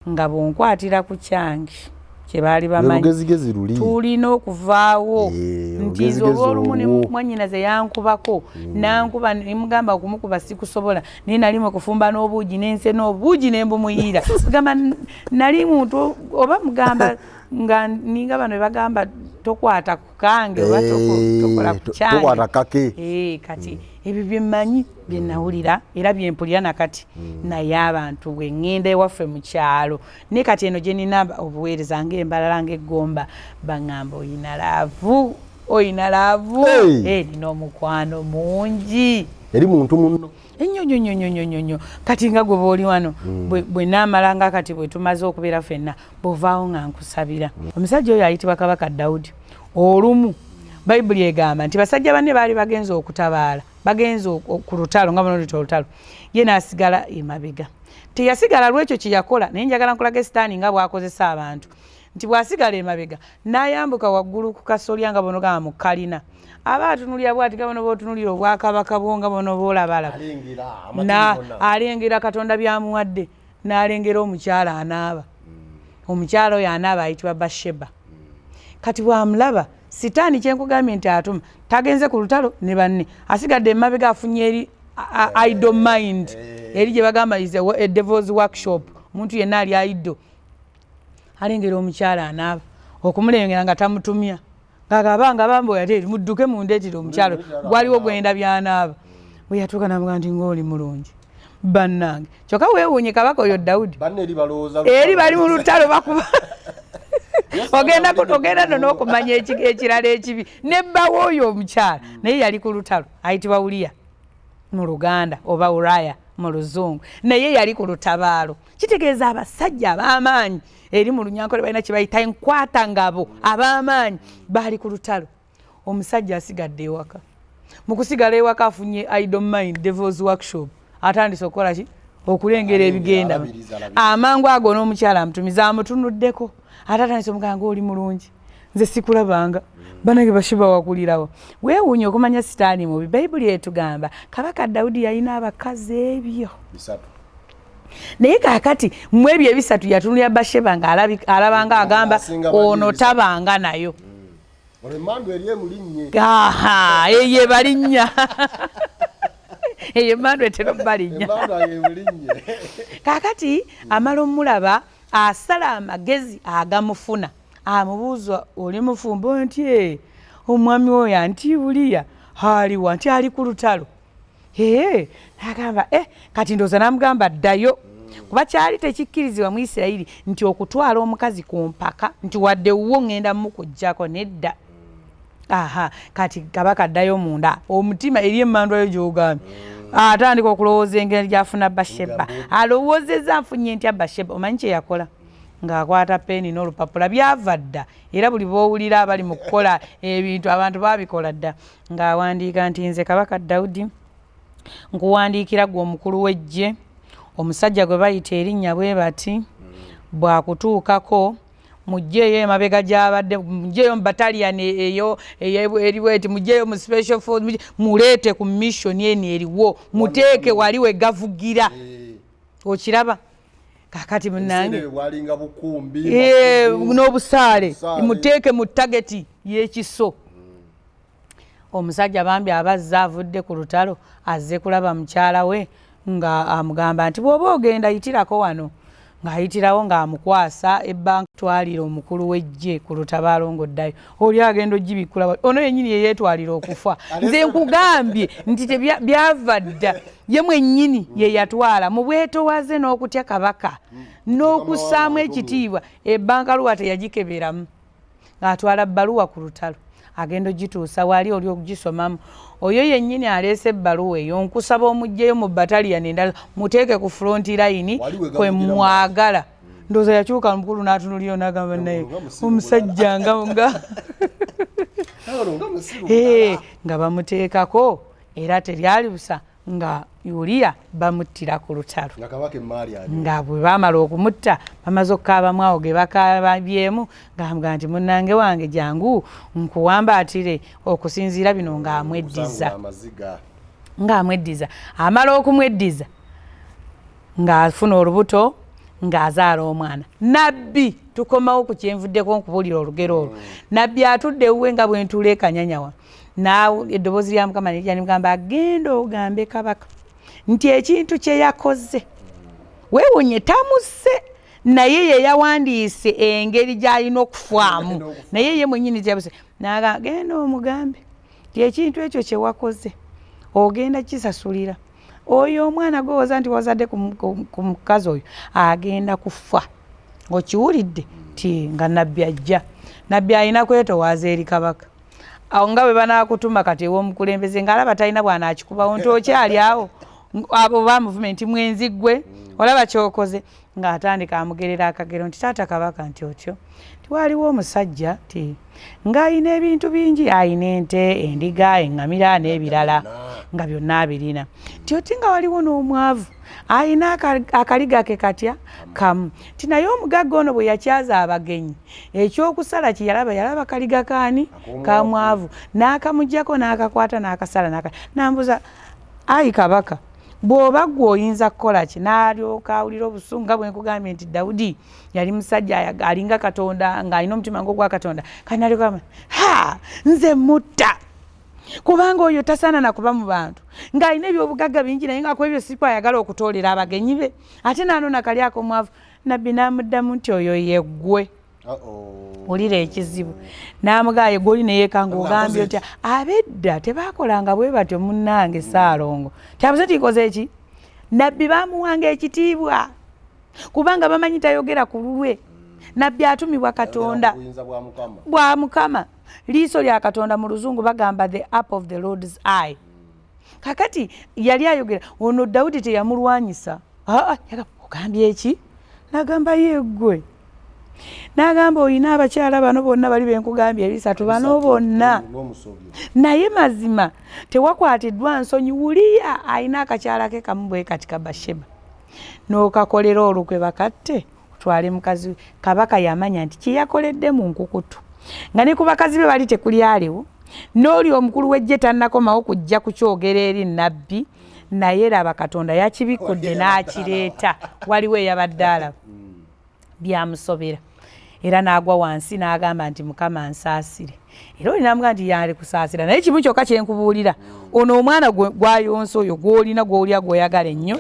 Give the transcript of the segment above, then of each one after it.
nga bonkwatira ku kyange kye baali bamanyi tulina okuvaawo nti nze olw'olumu ne mwannyinaze yankubako nankuba nemugamba okumukuba sikusobola naye nali mu kufumba n'obuugi n'ense n'obuugi ne mbumuyiira gamba nali muntu oba mugamba nga ninga bano bagamba tokwata ku kange oba tokola ku kyange kati ebyo byemmanyi bye nawulira era bye mpulira nakati naye abantu bwe ŋŋenda ewaffe mu kyalo ne kati eno gye nina obuweereza ng'embalala ng'eggomba baŋŋamba oyina laavu nina omukwano mungi eri muntu munno ennyo kati nga gwe booli wano bwe naamalanga kati bwe tumaze okubeera ffenna bw'ovaawo nga nkusabira omusajja oyo ayitibwa Kabaka Dawudi olumu Bayibuli egamba nti basajja banne baali bagenze okutabaala bagenze ku lutalo nga bano olutalo ye n'asigala emabega teyasigala lwekyo kye yakola naye njagala nkulaga Sitaani nga bw'akozesa abantu nti bw'asigala emabega n'ayambuka waggulu ku kasolya nga bono gaba mu kalina aba atunulira bw'ati nga bono b'otunulira obwakabaka bwo nga bono bw'olabalaba alengera Katonda by'amuwadde n'alengera omukyala anaaba omukyala oyo anaaba ayitibwa Basheba kati bw'amulaba Sitaani kyenkugambye nti atuma tagenze ku lutalo ne banne asigadde emabega afunye eri idle mind eri gye bagamba is a devil's workshop omuntu yenna ali idle alengera omukyala anaaba okumulengera nga tamutumya ng'agabanga bamboya eri mudduke mundeetire omukyalo gwaliwo gwenda byanaaba bwe yatuuka namuga nti ng'oli mulungi bannange kyokka weewuunye Kabaka oyo Dawudi eri bali mu lutalo bakuba ogenda n'okumanya ekirala ekibi nebbawo oyo omukyala naye yali ku lutalo ayitibwa Uliya mu Luganda oba Uraya mu Luzungu naye yali ku lutabaalo kitegeeza abasajja ab'amaanyi eri mu Lunyankole balina kye bayita enkwatangabo ab'amaanyi baali ku lutalo omusajja asigadde ewaka mu kusigala ewaka afunye idle mind devil's workshop atandise okukola ki okulengera ebigenda amangu ago n'omukyala amutumiza amutunuddeko ate atandise omuganga oli mulungi nze sikulabanga banange Basheba wakulirawo weewuunye okumanya Sitaani mubi Bayibuli etugamba Kabaka Dawudi yalina abakazi ebyo naye kaakati mu ebyo ebisatu yatunulira Basheba ng'alabanga agamba ono tabanga nayo eyo balinnya eyo emmandu etera balinnya kaakati amala omulaba asala amagezi agamufuna amubuuza oli mufumbo nti omwami oyo anti Uliya aliwa nti ali ku lutalo n'agamba kati ndooza n'amugamba ddayo kuba kyali tekikkirizibwa mu Isirayiri nti okutwala omukazi ku mpaka nti wadde wo ŋŋenda mukuggyako nedda kati Kabaka addayo munda omutima eri emmandwayo gy'ogambye atandika okulowooza engeri gy'afuna Basheba alowoozezza afunye ntya Basheba omanyi kye yakola ng'akwata peeni n'olupapula byava dda era buli b'owulira abali mu kukola ebintu abantu baabikola dda ng'awandiika nti nze Kabaka Dawudi nkuwandiikira gwe omukulu w'eggye omusajja gwe bayita erinnya bwe bati bwakutuukako mujjeeyo emabega gy'abadde mujjeeyo mu bataliyani eyo eriwo eti mujjeeyo mu special force muleete ku mission eno eriwo muteeke wali we gavugira okiraba kakati munange walinga bukumbi n'obusaale muteeke mu tageti y'ekiso omusajja bambi abazza avudde ku lutalo azze kulaba mukyala we nga amugamba nti bw'oba ogenda yitirako wano ng'ayitirawo ng'amukwasa ebbanka twalira omukulu w'eggye ku lutabaalo ng'oddayo oli agenda ogibikula ono yennyini ye yeetwalira okufa nze nkugambye nti byava dda ye mwennyini ye yatwala mu bwetoowaze n'okutya Kabaka n'okussaamu ekitiibwa ebbanka luwa teyagikeberamu ng'atwala bbaluwa ku lutalo agenda ogituusa wali oli okugisomamu oyo yennyini aleese ebbaluwa eyo nkusaba omugjeyo mu bataliyani endala muteeke ku front line kwe mwagala ndooza yakyuka mukulu n'atunulira n'agamba naye omusajja nga bamuteekako era teryali busa nga Uliya bamuttira ku lutalo nga bwe baamala okumutta bamaze okukaabamu awo ge bakaababyemu ng'amugaa nti munnange wange jangu nkuwambaatire okusinziira bino ng'amweddiza amala okumweddiza ng'afuna olubuto ng'azaala omwana nabbi tukomawo ku kyenvuddeko nkubulira olugero olwo nabbi atudde ewuwe nga bwe ntuula ekanyanyawa eddoboozi lya Mukama ne limugamba agenda ogambe kabaka nti ekintu kye yakoze weewunye tamusse naye ye yawandiise engeri gy'alina okufaamu naye ye mwennyini gyabuse n'agenda omugambe nti ekintu ekyo kye wakoze ogenda kisasulira oyo omwana gwowoza nti wazadde ku mukazi oyo agenda kufa okiwulidde ti nga nabbi ajja nabbi alina kwetowaaza eri kabaka awo nga bwe banaakutuma kati ew'omukulembeze ng'alaba talina bw'anaakikubawo nti okyali awo abo ba muvumenti mwenzi ggwe olaba kyokoze ng'atandika amugerera akagero nti taata kabaka nti otyo tiwaliwo omusajja ti ng'ayina ebintu bingi ayina ente endiga eŋŋamira n'ebirala nga byonna abirina ti oti nga waliwo n'omwavu ayina akaliga ke katya kamu ti naye omugagga ono bwe yakyaza abagenyi ekyokusala kye yalaba kaliga kaani ka mwavu n'akamugyako n'akakwata n'akasala n'ambuza ayi kabaka bw'oba ggwe oyinza kukola ki n'alyoka awulira obusungu nga bwe nkugambye nti Dawudi yali musajja alinga Katonda ng'alina omutima ng'ogwa Katonda kati n'alyoka nze mutta kubanga oyo tasaana na kuba mu bantu ng'alina ebyobugagga bingi naye nga kwebyo si kwayagala okutoolera abagenyi be ate n'anona kali ak'omwavu nabbi n'amuddamu nti oyo yeggwe olira ekizibu n'amugaaye gwoli neyeekanga ogambye otya abedda tebaakolanga bwe batyo munnange Ssaalongo kyabuze tikoze eki nabbi baamuwanga ekitiibwa kubanga bamanyi tayogera ku lulwe nabbi atumibwa Katonda bwa Mukama liiso lya Katonda mu Luzungu bagamba the apple of the Lord's eye kakati yali ayogera ono Dawudi teyamulwanyisa ogambye eki n'agamba yeggwe n'agamba oyina abakyala bano bonna bali benkugambye ebisatu bano bonna naye mazima tewakwatiddwa nsonyi Uliya ayina akakyala ke kamu bwe kati ka Basheba n'okakolera olukwe bakatte otwale mukazi kabaka yamanya nti kye yakoledde mu nkukutu nga ne ku bakazi be bali tekuli aliwo n'oli omukulu w'eggye tannakomawo kujja kukyogera eri nabbi naye laba Katonda yakibikudde n'akireeta waliwo eyabadde alaba byamusobera era n'agwa wansi n'agamba nti Mukama nsaasire era oli n'amugamba nti yali kusaasira naye kimu kyokka kyenkubuulira ono omwana gwayonsa oyo gw'olina gw'olya gw'oyagala ennyo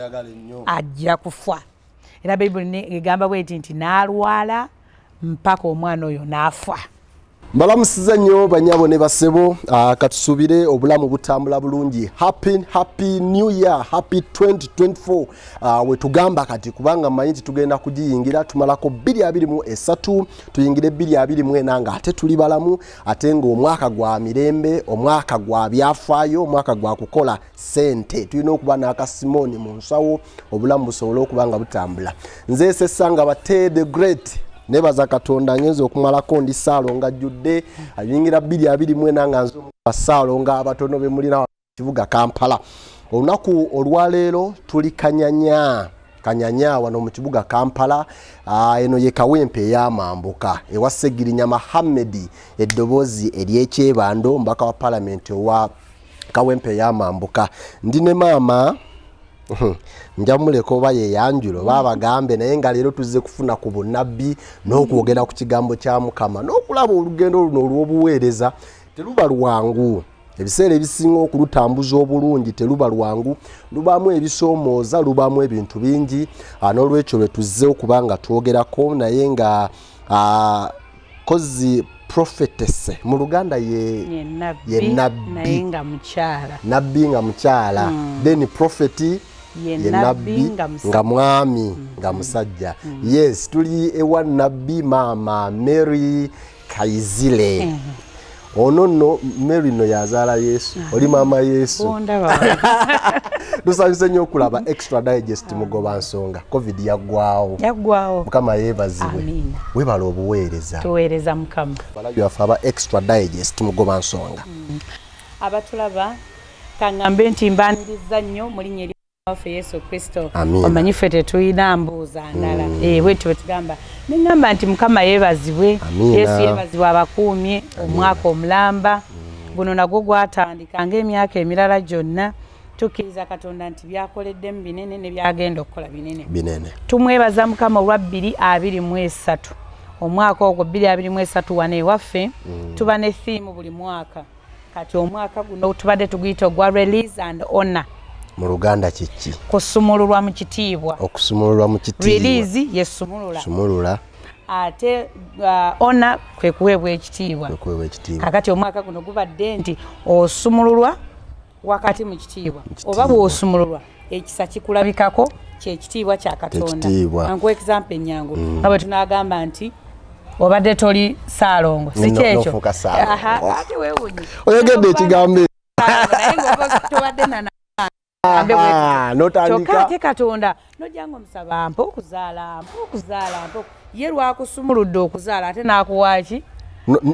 ajja kufa era Bayibuli egamba bweti nti n'alwala mpaka omwana oyo n'afa. Mbalamusiza nnyo banyabo ne basebo katusubire obulamu butambula bulungi. Happy New Year, happy 2024. We tugamba kati kubanga manyi tugenda kugiyingira tumalako 2023 tuyingire 2024 nga ate tuli balamu ate ngo omwaka gwa mirembe, omwaka gwa byafaayo, omwaka gwa kukola sente. Tulina okuba n'akasimoni mu nsawo obulamu busobola okubanga butambula. Nze sesanga bate the great nebaza Katonda ngenzo okumalako ndi Ssaalongo judde ayingira 2024 nga nzo Ssaalongo abatono be mulina kibuga Kampala. Olunaku olwaleero tuli kanyanya wano mu kibuga Kampala. Eno ye Kawempe y'amambuka ewa Segirinya Mohammed eddoboozi eryekyebando mbaka wa parliament wa Kawempe y'amambuka. Ndine mama njamuleko baye yanjulo babagambe naye nga leero tuzze kufuna ku bunabbi n'okwogera ku kigambo kya Mukama n'okulaba olugendo luno olw'obuweereza teruba lwangu. Ebiseera ebisinga okulutambuza obulungi teruba lwangu, lubamu ebisoomooza, lubamu ebintu bingi. N'olwekyo lwe tuzze okubanga twogerako naye nga kozi Prophetess mu Luganda ye nabbi naye nga mukyala, nabbi nga mukyala, then prophet ye nabbi nga mwami nga musajja. Yes, tuli ewa nabbi mama Mary Kaizire. Ono no Mary no yazaala Yesu, oli mama Yesu. Tusanyuse nnyo okulaba Extra Digest mugoba nsonga COVID yaggwawo Mukama yeebazibwe. Webala obuweereza tuweereza Mukama balabye afa aba Extra Digest mugoba nsonga. Abatulaba kangambe nti mbaniriza nnyo mu linnya waffe Yesu Kristo. Omanyi ffe tetulina mbuuza ndala bwetyo bwetugamba nengamba nti Mukama yeebazibwe, Yesu yeebazibwe abakuumye omwaka omulamba guno nagwo gwatandika ng'emyaka emirala gyonna tukkiriza Katonda nti byakoleddemu binene ne byagenda okukola binene. Tumwebaza Mukama olwa 2023 omwaka ogwo 2023 wano ewaffe tuba ne theme buli mwaka kati omwaka guno tubadde tuguyita gwa release and honor mu Luganda kiki kusumululwa mu kitiibwa. Okusumululwa mu kitiibwa release yesumulula sumulula ate honor kwe kuweebwa ekitiibwa. Kakati omwaka guno gubadde nti osumululwa wakati mu kitiibwa oba bw'osumululwa ekisa kikulabikako kyekitiibwa kya Katonda. Anku example nyangu nga bwe tunagamba nti obadde toli Ssaalongo si kyekyo ate weewunyi oyogedde ekigambo tobadde kyokka ate Katonda nojjanga omusaba mpa okuzaala ye lwakusumuludde okuzaala ate n'akuwaaki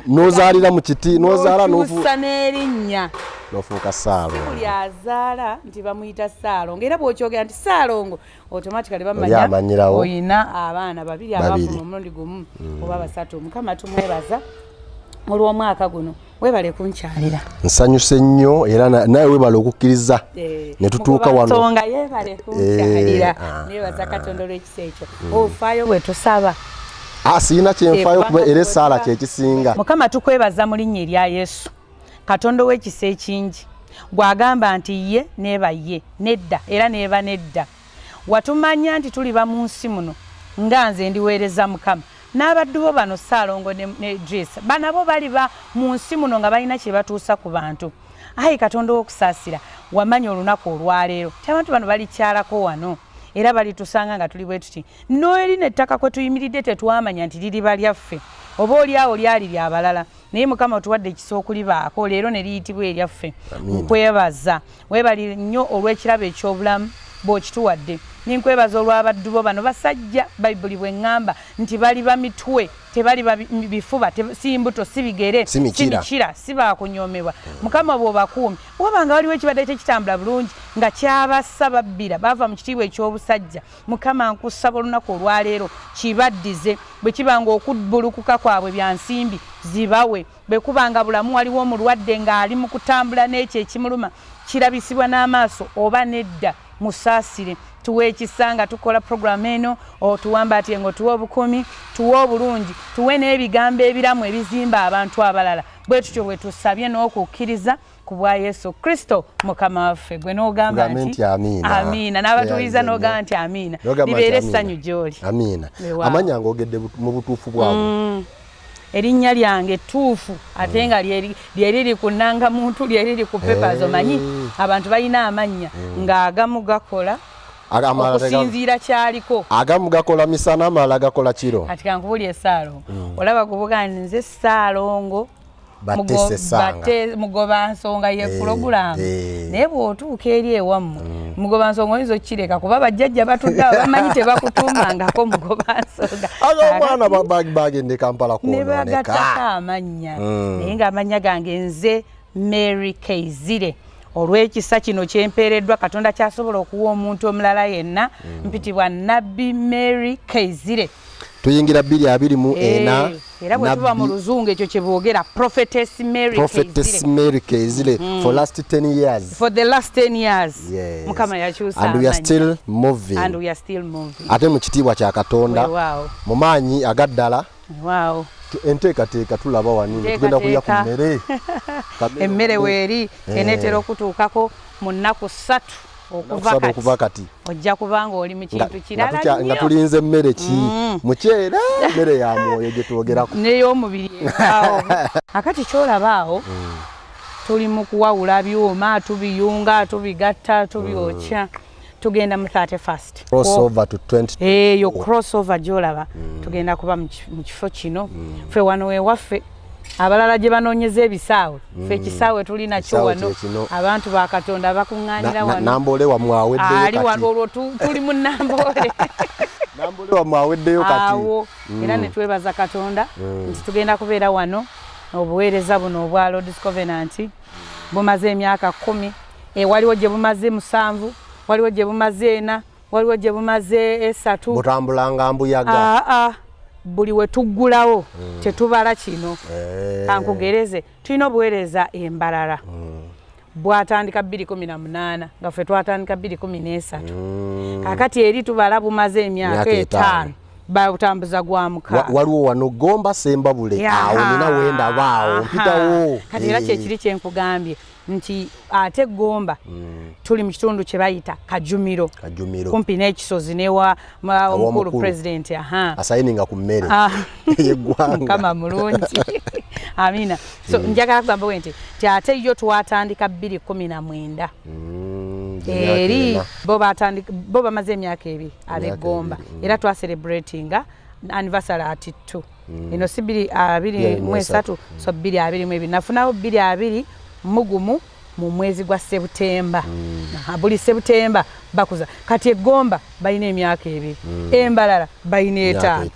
nozaalira mu kiti nozaala nofuusa n'erinnya nofuuka Ssaalongo. Buli azaala nti bamuyita Ssaalongo era bw'okyogera nti Ssaalongo automatically bamanya oyina abaana 2 abafuna omulundi gumu oba 3. Mukama tumwebaza olw'omwaka guno webale kunkyalira. Nsanyuse nnyo era nawe webale okukkiriza ne tutuuka wano. Songa yebale kunkyalira nebaza Katonda olw'ekisa ekyo ofaayo bwe tusaba. Siina kyenfaayo kuba era essaala kyekisinga. Mukama tukwebaza mu linnya erya Yesu Katonda w'ekisa ekingi gwagamba nti ye neeba ye nedda era neeba nedda. Watumanya nti tuliba mu nsi muno nga nze ndiweereza Mukama n'abaddu bo bano Ssaalongo ne Idris banabo baliba mu nsi muno nga balina kye batuusa ku bantu. Ayi Katonda w'okusaasira wamanya olunaku olwaleero ti abantu bano balikyalako wano era balitusanga nga tuli bwe tuti noeri nettaka kwe tuyimiridde tetwamanya nti liriba lyaffe oba oliawo lyali lyabalala naye Mukama otuwadde ekisa okulibaako leero ne liyitibwa eryaffe. Nkwebaza webali nnyo olw'ekirabo eky'obulamu bw'okituwadde ninkwebaza olw'abaddu bo bano basajja Bayibuli bw'eŋŋamba nti bali ba mitwe tebali bifuba si mbuto si bigere si mikira si baakunyoomebwa. Mukama bw'obakuumi wabanga waliwo ekibadde tekitambula bulungi nga kyabassa babbira bava mu kitiibwa eky'obusajja Mukama nkusaba olunaku olwaleero kibaddize bwe kibanga okubbulukuka kwabwe bya nsimbi zibawe bwe kubanga bulamu waliwo omulwadde ng'ali mu kutambula n'ekyo ekimuluma kirabisibwa n'amaaso oba nedda musaasire tuwe ekisanga tukola program eno otuwamba ati ngo tuwe obukumi tuwe obulungi tuwe n'ebigambo ebiramu ebizimba abantu abalala bwe tutyo bwe tusabye n'okukkiriza ku bwa Yesu Kristo Mukama waffe. Gwe n'ogamba nti amiina n'abatuliza n'ogamba nti amiina libeere essanyu gy'oli. Amiina. Amanya ng'ogedde mu butuufu bwabwe. Erinnya lyange ettuufu ate nga lyeriri ku nnangamuntu lyeriri ku papers omanyi abantu balina amannya ng'agamu gakola okusinziira kyaliko agamu gakola misana amalala gakola kiro. Kati kankubulye Ssaalongo olaba kuvuga nze Ssaalongo mugoba nsonga ye pulogulaamu naye bw'otuuka eri ewammwe mugoba nsonga oyinza okukireka kuba bajjajja batudde bamanyi tebakutuumangako mugoba nsonga abaana bagende Kampala ne bagattako amannya naye ng'amannya gange nze Mary Kaizire olw'ekisa kino kyempeereddwa Katonda kyasobola okuwa omuntu omulala yenna mpitibwa Nabbi Mary Kaizire. Tuyingira 2024 era bwe tuba mu luzungu ekyo kye boogera Prophetess Mary Kaizire for last 10 years. For the last 10 years. Mukama yakyusa and we are still moving. Ate mu kitiibwa kya Katonda mu maanyi agaddala. Enteekateeka tulaba wani tugenda kulya ku mmere. Emmere weeri eneetera okutuukako mu nnaku 3 okuva kati ojja kubanga oli mu kintu kirala nga tulinze mmere ki muceera mmere ya mwoyo gye twogerako n'ey'omubiri awo akati kyolabaawo tuli mu kuwawula byuma tubiyunga tubigatta tubyokya tugenda mu 31st crossover to 20 yo crossover gyolaba tugenda kuba mu kifo kino ffe wano wewaffe abalala gye banoonyeza ebisaawe ffe ekisaawe tuli nakyo wano abantu ba Katonda bakuŋŋaanira wano Namboole wammwe aweddeyo kati wano olwo tuli mu Namboole Namboole wammwe aweddeyo kati awo era ne twebaza Katonda nti tugenda kubeera wano obuweereza buno obwa Lord's Covenant bumaze emyaka 10 waliwo gye bumaze 7 waliwo gye bumaze 4 waliwo gye bumaze 3 butambulanga mbuyaga buli we tuggulawo tetubala kino kankugereze tulina obuweereza embalala bwatandika 2018 nga ffe twatandika 2013 kakati eri tubala bumaze emyaka 5 batambuza gwa muka waliwo wano Gomba Sembabule awo nina wenda baawo mpitawo kati era kyekiri kyenkugambye nti ate Gomba tuli mu kitundu kye bayita Kajumiro kumpi n'ekisozi newa omukulu president asayininga ku mmere yeggwanga kama mulungi amina so njagala kugamba nti ate yo twatandika 2019 eri bo bamaze emyaka 2 abe Gomba era twa celebratinga anniversary ati 2 ino si 2023 so 2022 nafunawo 2022 mugumu mu mwezi gwa September buli September bakuza kati Gomba bayina emyaka 2 embalala bayina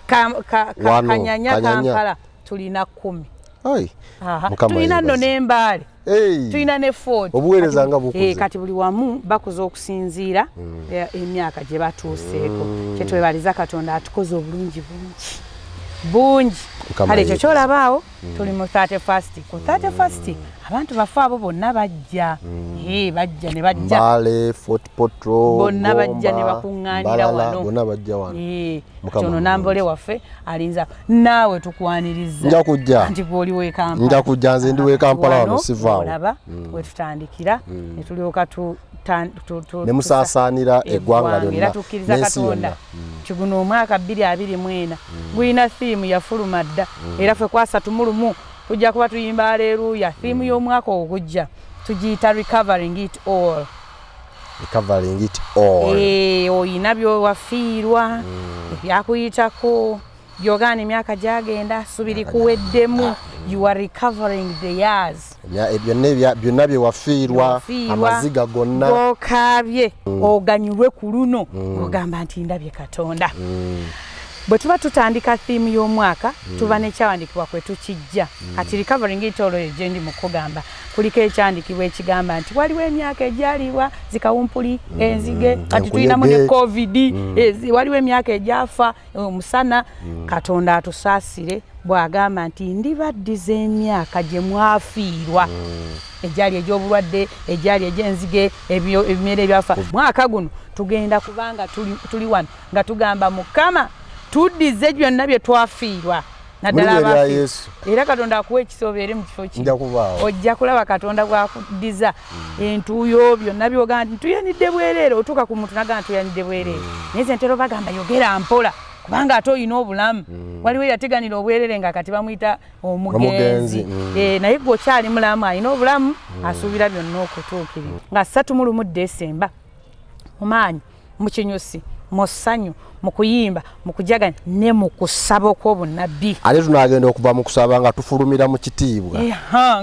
5 kanyanya Kampala tulina 10 tulina no nembale tulina ne Ford obuweereza nga bukuze kati buli wamu bakuza okusinziira emyaka gye batuuseeko kyetwebaliza Katonda atukoze obulungi bungi kale ekyo kyolabaawo tuli mu 31st ku 31st abantu bafe abo bonna bajja bajja ne bajja Mbale Fort Potro bonna bajja ne bakuŋŋaanira wano bonna bajja wano kyono Nambole waffe alinza naawe tukwaniriza nja kujja nti gwoli w'e Kampala nja kujja nze ndi w'e Kampala wano sivaawo olaba we tutandikira ne tulyoka ne musaasaanira eggwanga lyonna era tukkiriza Katonda kiguno omwaka 2024 gwina theme yafuluma dda era ffe kwasatu mulumu tujja kuba tuyimba aleluya theme y'omwaka ogujja tugiyita recovering it all oyina byowafiirwa ebyakuyitako byogana emyaka gyagenda subiri kuweddemu you are recovering the years byonna byewafiirwa amaziga gonna okaabye oganyulwe ku luno ogamba nti ndabye Katonda bwe tuba tutandika theme y'omwaka tuba nekyawandikibwa kwe tukijja kati recovering it all gye ndi mu kugamba kuliko ekyandikibwa ekigamba nti waliwo emyaka egyaliibwa zikawumpuli enzige kati tulinamu ne covid waliwo emyaka egyafa omusana Katonda atusaasire bw'agamba nti ndibaddiza emyaka gye mwafiirwa egyali egy'obulwadde egyali egy'enzige ebimera ebyafa mwaka guno tugenda kubanga tuli wano nga tugamba Mukama tuddize byonna bye twafiirwa naddala Yesu era Katonda akuwa ekisobeere mu kifo kino ojja kulaba Katonda bw'akuddiza entuuyo byonna byogamba nti tuyanidde bwereere otuuka ku muntu nagamba tuyanidde bwereere naye ze ntera bagamba yogera mpola kubanga ate olina obulamu waliwo yateganira obwereere nga kati bamuyita omugenzi naye gwe okyali mulamu alina obulamu asuubira byonna okutuukirira nga 31 Desemba mu maanyi mu kinyusi mu ssanyu mu kuyimba mu kujaganya ne mu kusaba okw'obunnabbi ate tunagenda okuva mu kusaba nga tufulumira mu kitiibwa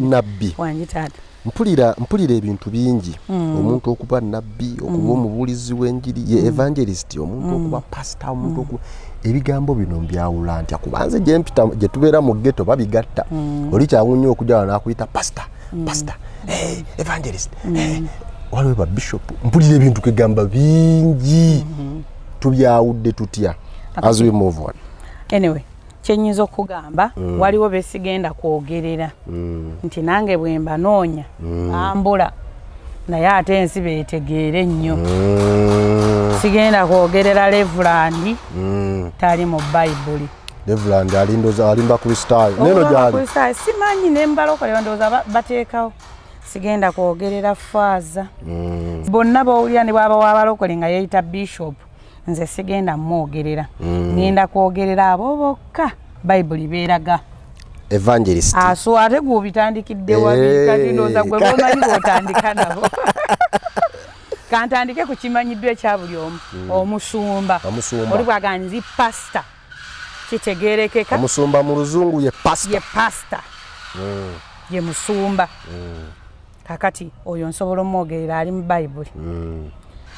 nabbi wangi taata mpulira ebintu bingi omuntu okuba nabbi okuba omubuulizi w'enjiri ye evangelist omuntu okuba pastor omuntu okuba ebigambo bino mbyawula ntya kubanze gye tubeera mu ghetto babigatta oli kyawunnyo okujja wano nakuyita pastor evangelist waliwo ba bishop mpulira ebintu kegamba bingi tubyawudde tutya as we move on anyway kyenyinza okugamba waliwo besigenda kwogerera nti nange bwe mbanoonya bambula naye ate ensi beetegeere ennyo sigenda kwogerera Reverand tali mu Bayibuli Reverand alimba kristaayo neno gyali simanyi ne mbalokolewa ndowooza bateekawo sigenda kwogerera Faaza bonna bawulira ne bwaba wabalokole nga yeeyita bishop nze sigenda mwogerera ngenda kwogerera abo bokka Bayibuli beeraga evangelist so ate gubitandikidde wabikati ndowooza gwe bomanyi bw'otandika nabo kantandike ku kimanyiddwa ekya buli omu omusumba oli bwaganizi pastor kitegeerekeka omusumba mu luzungu ye pastor ye musumba kakati oyo nsobola omwogerera ali mu Bayibuli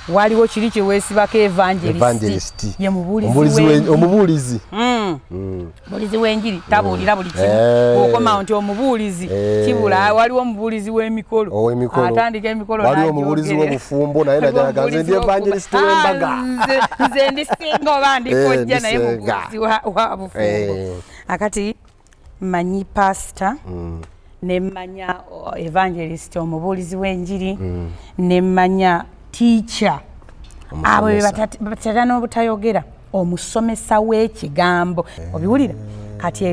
waliwo kiri kye weesibako evangelist ye omubuulizi mubuulizi w'enjiri tabuulira buli kimu okoma nti omubuulizi kibula waliwo omubuulizi w'emikolo atandika emikolo waliwo omubuulizi w'obufumbo naye najaga nze ndi evangelist w'embaga nze ndisinga oba ndikojja naye mubuulizi wa bufumbo akati manyi pastor nemmanya evangelist omubuulizi w'enjiri nemmanya teacher abo batera n'obutayogera omusomesa w'ekigambo obiwulira kati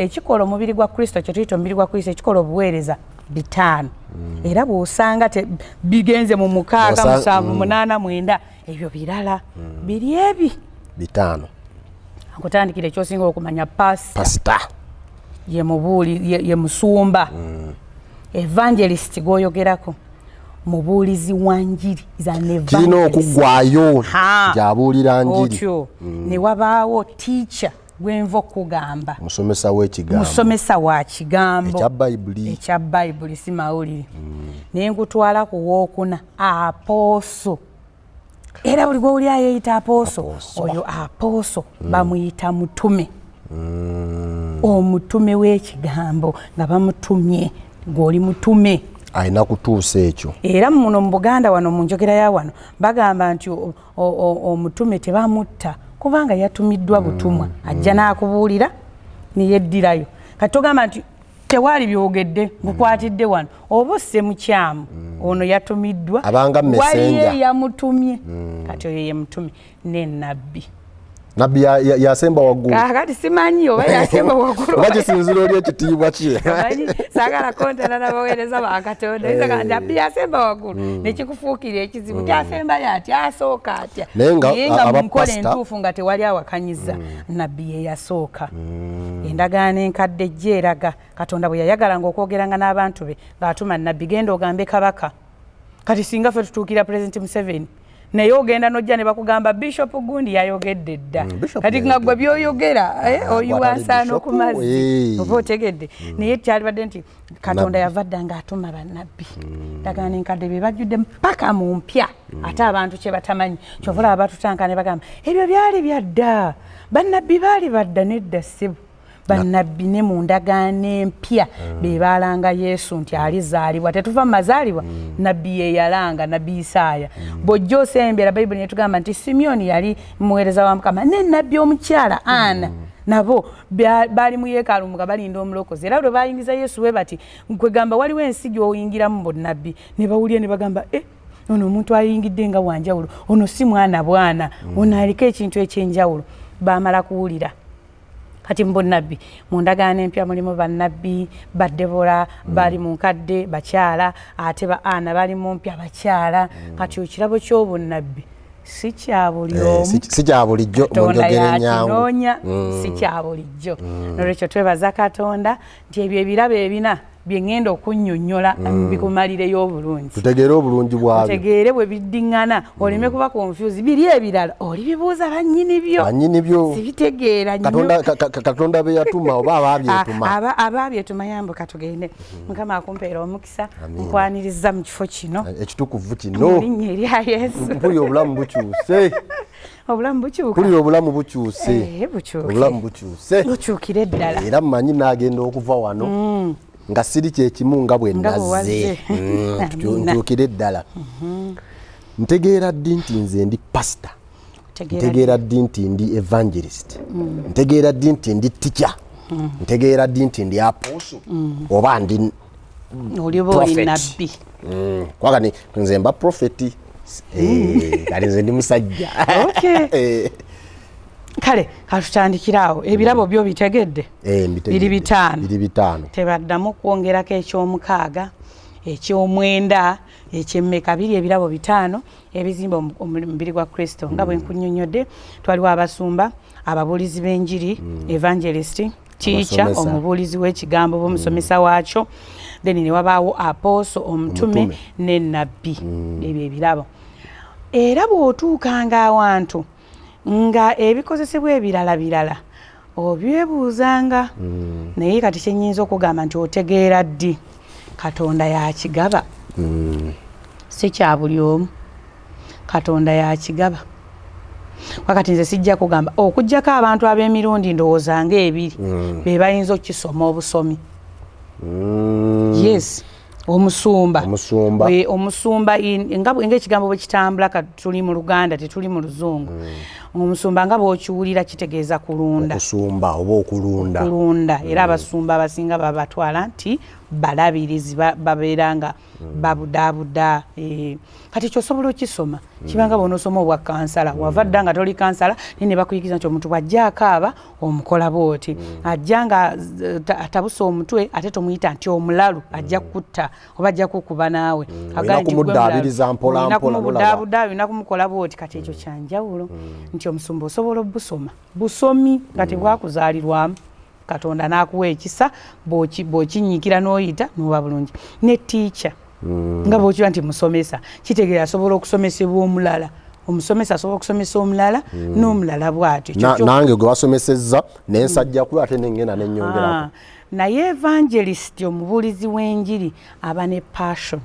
ekikola omubiri gwa Kristo kye tuyita omubiri gwa Kristo ekikola obuweereza 5 era bw'osanga bigenze mu 6 7 8 9 ebyo birala biri ebi 5 akutandikira ekyosinga okumanya pastor ye mubuuli ye musumba evangelist gwoyogerako mubuulizi wa njiri kirina okuggwayo gy'abuulira njiri otyo ne wabaawo teacher gwenva okugamba musomesa wa kigambo ekya bayibuli si mawulire naye nkutwala ku wookuna aposo era buli gw'oli ayeeyita aposo oyo aposo bamuyita mutume omutume w'ekigambo nga bamutumye ng'oli mutume alina kutuusa ekyo era muno mu Buganda wano mu njogera ya wano bagamba nti omutume tebamutta kubanga yatumiddwa butumwa ajja n'akubuulira niyeddirayo kati togamba nti tewali byogedde ngukwatidde wano oba osse mukyamu ono yatumiddwa waliyo yamutumye kati oyo ye mutume n'ennabbi nabbi yasemba waggulu kati simanyi oba yasemba waggulu oba kisinzira oli ekitiibwa kye saagala kontana n'abaweereza ba Katonda nabbi yasemba waggulu nekikufuukira ekizibu kyasemba yati asooka atya naye nga mu nkola entuufu nga tewali awakanyiza nabbi ye yasooka endagaano enkadde ejja eraga Katonda bwe yayagalanga okwogeranga n'abantu be ng'atuma nabbi genda ogambe kabaka kati singa ffe tutuukira President Museveni naye ogenda nojja ne bakugamba Bishop Gundi yayogedde dda kati nga gwe byoyogera oyiwansaana okumazzi oba otegedde naye kyalibadde nti Katonda yavadda ng'atuma bannabbi ndagaano enkadde be bajjudde mpaka mu mpya ate abantu kye batamanyi kyova olaba batutanka ne bagamba ebyo byali byadda bannabbi baali badda nedda ssebo bannabbi ne mu ndagaano empya be baalanga Yesu nti alizaalibwa tetuva mu mazaalibwa nabbi ye yalanga nabbi Isaaya bw'ojja osembera Bayibuli netugamba nti Simyoni yali muweereza wa Mukama ne nabbi omukyala Ana nabo baali mu yeekaalu nga balinda omulokozi era lwe bayingiza Yesu we bati nkwegamba waliwo ensi gy'oyingiramu bonnabbi ne bawulira ne bagamba ono omuntu ayingidde nga wanjawulo ono si mwana bwana ono aliko ekintu ekyenjawulo baamala kuwulira kati mbonnabbi mu ndagaano empya mulimu bannabbi ba Debora bali mu nkadde bakyala ate ba Ana bali mu mpya bakyala kati ekirabo ky'obunnabbi si kya buli omu si kya bulijjo mu njogera ennyangu si kya bulijjo n'olwekyo twebaza Katonda nti ebyo ebirabo ebina bye ngenda okunnyonnyola bikumalire obulungi tutegeere obulungi bwabyo tutegeere bwe biddiŋŋana oleme kuba confuse biri ebirala oli bibuuza bannyini byo sibitegeera nnyo Katonda be yatuma oba abaabyetuma abaabyetuma yambo katugende Mukama akumpeera omukisa nkwaniriza mu kifo kino ekitukuvu kino mu linnya erya Yesu mpulira obulamu bukyuse obulamu bukyuka mpulira obulamu bukyuse obulamu bukyuse bukyukire ddala era mmanyi naagenda okuva wano nga siri kyekimu nga bwe nazze nkyukire ddala ntegeera ddi nti nze ndi pastor ntegeera ddi nti ndi evangelist ntegeera ddi nti ndi teacher ntegeera ddi nti ndi apostle oba ndi nabbi kwagani nze mba prophet kale nze ndi musajja kale katutandikiraawo ebirabo byo bitegedde biri 5 tebaddamu kwongerako ekyomukaaga ekyomwenda ekyemmeka biri ebirabo 5 ebizimba omubiri gwa Kristo nga bwe nkunnyonnyodde twaliwo abasumba ababuulizi b'enjiri evangelist teacher omubuulizi w'ekigambo b'omusomesa waakyo then ne wabaawo apostle omutume n'ennabbi ebyo ebirabo era bw'otuukanga awantu nga ebikozesebwa birala obyebuuzanga naye kati kyenyinza okugamba nti otegeera ddi Katonda yakigaba si kya buli omu Katonda yakigaba wakati nze sijja kugamba okujjako abantu ab'emirundi ndowooza nga 2 be bayinza okukisoma obusomi yes omusumba nga ekigambo bwe kitambula tuli mu Luganda tetuli mu Luzungu omusumba nga bw'okiwulira kitegeeza kulunda okusumba oba okulunda era abasumba abasinga babatwala nti balabirizi babeeranga babudaabuda. Kati kyosobola okisoma kibanga bw'onoosoma obwa kansala wava dda nga toli kansala ne bakuyigiriza nti omuntu bw'ajja akaaba omukola bw'oti, ajja nga atabusa omutwe ate tomuyita nti omulalu ajja kukutta oba ajja kukuba naawe kumudaabuda olina kumukola bw'oti. Kati ekyo kyanjawulo nti omusumba osobola obusoma busomi nga tebwakuzaalirwamu Katonda n'akuwa ekisa bw'okinyiikira n'oyita n'oba bulungi. Ne teacher nga bw'okiba nti musomesa kitegeera asobola okusomesebwa omulala, omusomesa asobola okusomesa omulala n'omulala bw'atyo. Nange gwe wasomesezza n'ensajja kuba ate n'engenda n'ennyongerako. Naye evangelist omubuulizi w'enjiri aba ne passion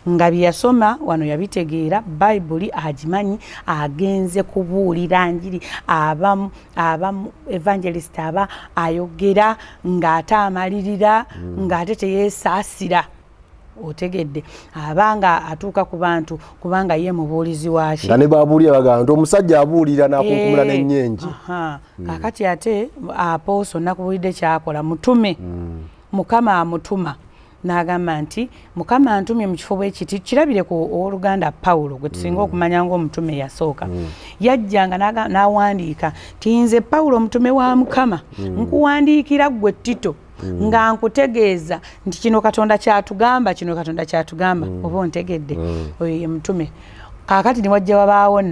nga bye yasoma wano yabitegeera, Bayibuli agimanyi, agenze kubuulira njiri. Abamu evangelist aba ayogera ng'ate amalirira ng'ate teyeesaasira, otegedde abanga atuuka ku bantu kubanga ye mubuulizi waaki. Nga ne babuulira bagamba nti omusajja abuulira n'akunkumula n'ennyenje. Kakati ate Apostle nakubuulidde kyakola mutume, Mukama amutuma n'agamba nti Mukama antumye mu kifo bwe kiti. Kirabire ku owooluganda Pawulo gwe tusinga okumanya ng'omutume yasooka. Yajjanga n'awandiika ti nze Pawulo omutume wa Mukama nkuwandiikira ggwe Tito nga nkutegeeza nti kino Katonda kyatugamba, kino Katonda kyatugamba. Oba ontegedde? Oyo ye mutume. Kaakati ne wajja wabaawo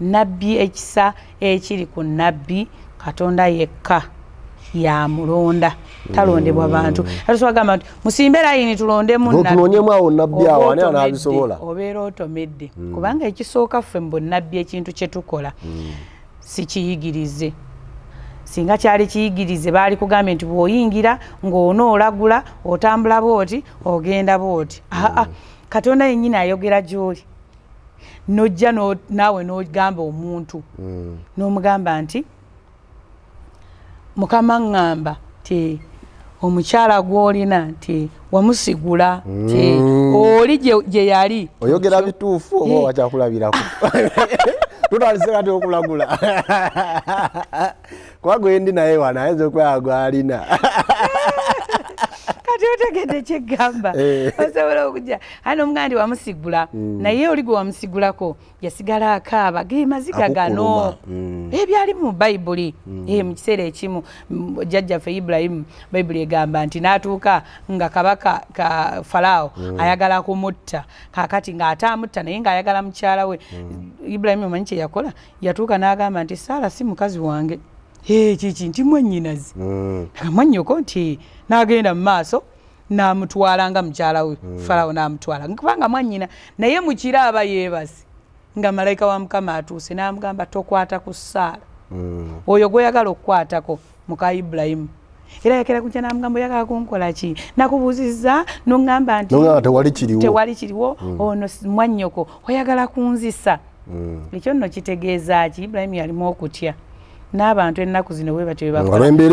nabbi ekisa ekiri ku nabbi Katonda yekka yamulonda, talondebwa bantu. Tuswagamba nti musimbe layini tulondemu nabbi awo ani anaabisobola. Obeera otomedde kubanga ekisooka ffe mu bonnabbi ekintu kye tukola si kiyigirize. Singa kyali kiyigirize baali kugambye nti bw'oyingira ng'onoolagula otambula bw'oti ogenda bw'oti. Katonda yennyini ayogera gy'oli, n'ojja naawe n'ogamba omuntu n'omugamba nti Mukama ngamba ti omukyala gw'olina ti wamusigula ti oli gye yali. Oyogera bituufu oba wakyakulabirako? Tutandise kati okulagula kuba gwe ndi naye wano ayinza okuba gw'alina. Kati otegedde kyegamba osobola okujja hani omugandi wamusigula naye oli gwe wamusigulako yasigala akaaba ge maziga gano ebyali mu Bayibuli. Mu kiseera ekimu jjajjaffe Ibulayimu Bayibuli egamba nti n'atuuka nga kabaka ka Falaawo ayagala kumutta, kaakati ng'ate amutta naye ng'ayagala mukyala we. Ibulayimu omanyi kye yakola? Yatuuka n'agamba nti Saala si mukazi wange, kiki nti mwannyinazi mwannyoko nti n'agenda mu maaso n'amutwala nga mukyala we. Falaawo n'amutwala kubanga mwannyina, naye mukiro aba yeebase nga malayika wa Mukama atuuse n'amugamba tokwata ku Saala, oyo gw'oyagala okukwatako muka Ibulayimu. Era yakera kunkya n'amugamba oyagala kunkola ki? Nakubuuzizza n'oŋŋamba nti tewali kiriwo, ono mwannyoko oyagala kunzisa. Ekyo nno kitegeeza ki? Ibulayimu yalimu okutya. N'abantu ennaku zino bwe batyo bakola ne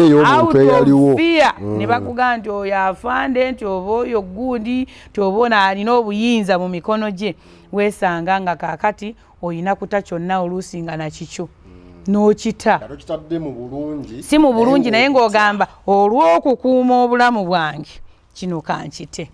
bakugamba nti oyo afande, nti oba oyo gundi, nti oba alina obuyinza mu mikono gye, weesanga nga kaakati olina kuta kyonna oluusi nga nakikyo n'okita si mu bulungi, naye ng'ogamba olw'okukuuma obulamu bwange kino kankite.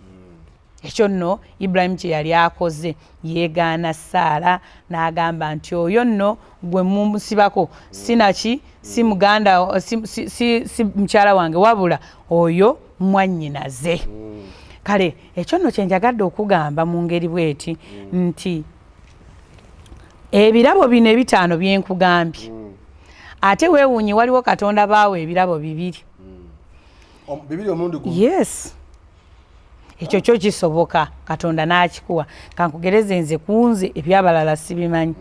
Ekyo nno Ibulayimu kye yali akoze, yeegaana Saala n'agamba nti oyo nno gwe mumusibako sinaki si muganda si mukyala wange wabula oyo mwannyinaze. Kale ekyo nno kye njagadde okugamba mu ngeri bweti nti ebirabo bino ebitaano bye nkugambye ate weewuunye waliwo Katonda baawe ebirabo bibiri. Yes. Ekyo kyo kisoboka Katonda n'akikuwa. Kankugereze nze kunze ebyabalala sibimanyi.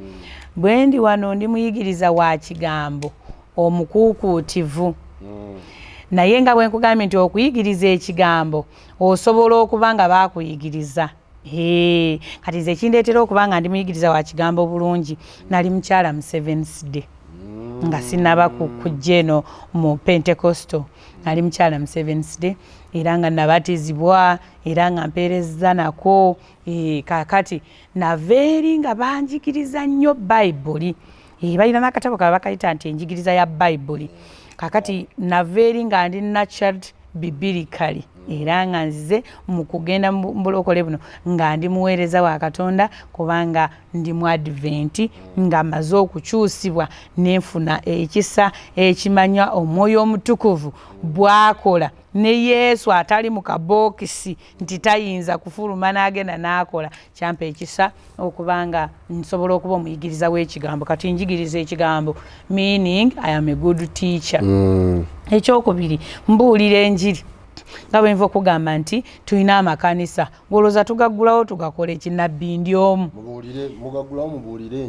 Bwe ndi wano ndi muyigiriza wa kigambo omukuukuutivu. Naye nga bwe nkugambye nti okuyigiriza ekigambo osobola okuba nga baakuyigiriza. Kati nze kindeetera okuba nga ndi muyigiriza wa kigambo bulungi. Nali mukyala mu Seventh Day nga sinaba kujja eno mu Pentecostal. Nali mukyala mu Seventh Day era nga nabatizibwa era nga mpeereza nako. Kaakati naveeri nga banjigiriza nnyo Bayibuli. Balina n'akatabo kaba bakayita nti enjigiriza ya Bayibuli. Kaakati naveeri nga ndi nurtured bibirikali era nga nzize mu kugenda mu bulokole buno nga ndi muweereza wa Katonda kubanga ndi mu advent nga maze okukyusibwa nenfuna ekisa ekimanya omwoyo omutukuvu bwakola ne Yesu atali mu kabokisi nti tayinza kufuluma n'agenda n'akola kyampa ekisa okubanga nsobola okuba omuyigiriza w'ekigambo kati njigiriza ekigambo meaning I am a good teacher. Ekyokubiri mbuulira enjiri nga bwe nva okugamba nti tulina amakanisa ngoloza tugaggulawo tugakola ekinnabbi ndi omu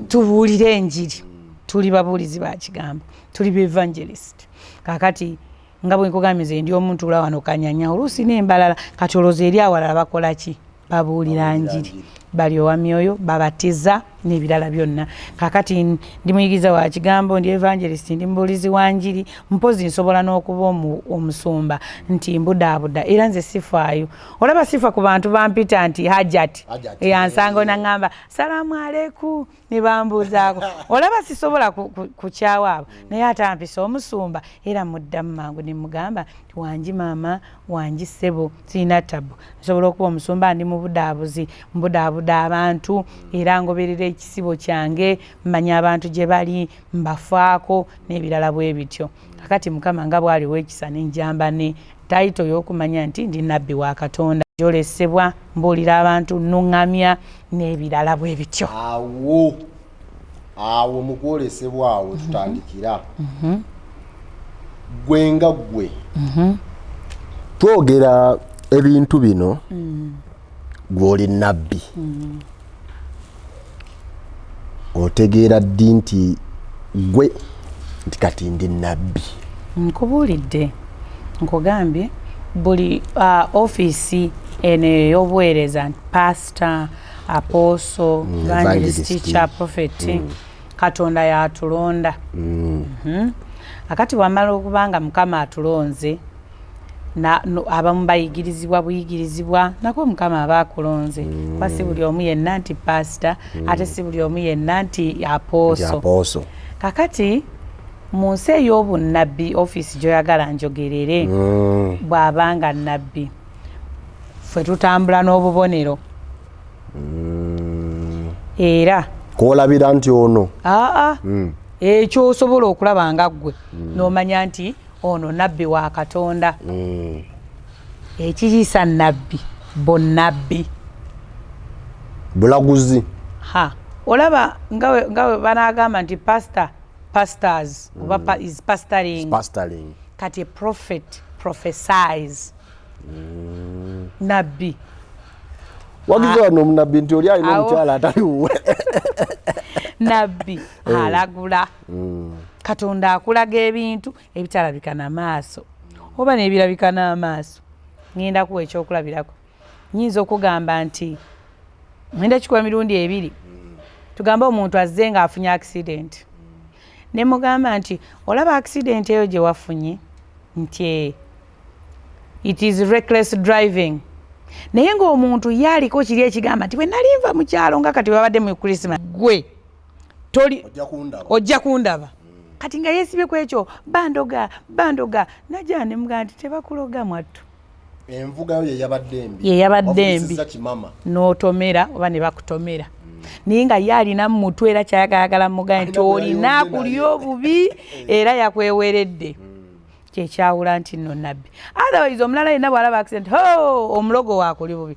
tubuulire enjiri tuli babuulizi ba kigambo tuli ba evangelist kakati nga bwe nkugambye ndi omuntu ula wano kanyanya oluusi n'embalala kati olowooza eri awalala bakola ki babuulira njiri bali owa myoyo babatiza n'ebirala byonna kakati ndi muyigiriza wa kigambo ndi evangelist ndi mubuulizi wa njiri mpozi nsobola n'okuba omusumba nti mbudaabuda era nze sifaayo olaba sifa ku bantu bampita nti hajati eyansanga onaŋŋamba salaamu aleku ne bambuuzaako olaba sisobola kukyawa abo naye ate ampisa omusumba era muddamu mangu ne mugamba nti wangi maama wangi ssebo sirina tabu nsobola okuba omusumba ndi mu budaabuzi mbudaabuda abantu era ngoberera ekisibo kyange mmanya abantu gye bali mbafaako n'ebirala bwe bityo kakati mukama nga bwaliwo ekisa n'enjamba ne tayito y'okumanya nti ndi nabbi wa Katonda gyolesebwa mbuulira abantu nuŋŋamya n'ebirala bwe bityo awo mu kwolesebwa awo tutandikira gwe nga gwe twogera ebintu bino gw'oli nabbi otegeera ddi nti gwe nti kati ndi nabbi? Nkubuulidde nkugambye buli ofiisi eno ey'obuweereza pastor apostle evangelist teacher prophet Katonda yatulonda akati wamala okubanga mukama atulonze abamu bayigirizibwa buyigirizibwa nako mukama aba akulonze kuba si buli omu yenna nti pastor ate si buli omu yenna nti apostle kakati mu nsi ey'obunnabbi ofiisi gy'oyagala njogerere bw'abanga nnabbi ffe tutambula n'obubonero era kwolabira nti ono ekyo osobola okulaba nga ggwe n'omanya nti ono nabbi wa Katonda ekiriisa nabbi bonnabbi bulaguzi olaba nga banagamba nti pastors oba is pastoring kati prophet prophesize nabbi wagize wano omunabbi nti oli alina omukyala ataliwe nabbi alagula Katonda akulaga ebintu ebitalabika n'amaaso oba n'ebirabika n'amaaso. Ngenda kuwa ekyokulabirako nyinza okugamba nti mwenda kikuba mirundi ebiri tugamba omuntu azze nga afunye accident ne mugamba nti olaba accident eyo gye wafunye nti it is reckless driving naye ng'omuntu yaliko kiri ekigamba nti bwe nali nva mu kyalo nga kati babadde mu Christmas gwe toli ojja kundaba kati nga yeesibye ku ekyo bandoga najja ne mugamba nti tebakuloga mwattu envuga yo yeyabadde embi n'otomera oba ne bakutomera naye nga ye alina mu mutwe era kyayagala mugamba nti olina kulya obubi era yakweweredde kyekyawula nti nno nabbi otherwise omulala yenna bw'alaba accident omulogo waakuli bubi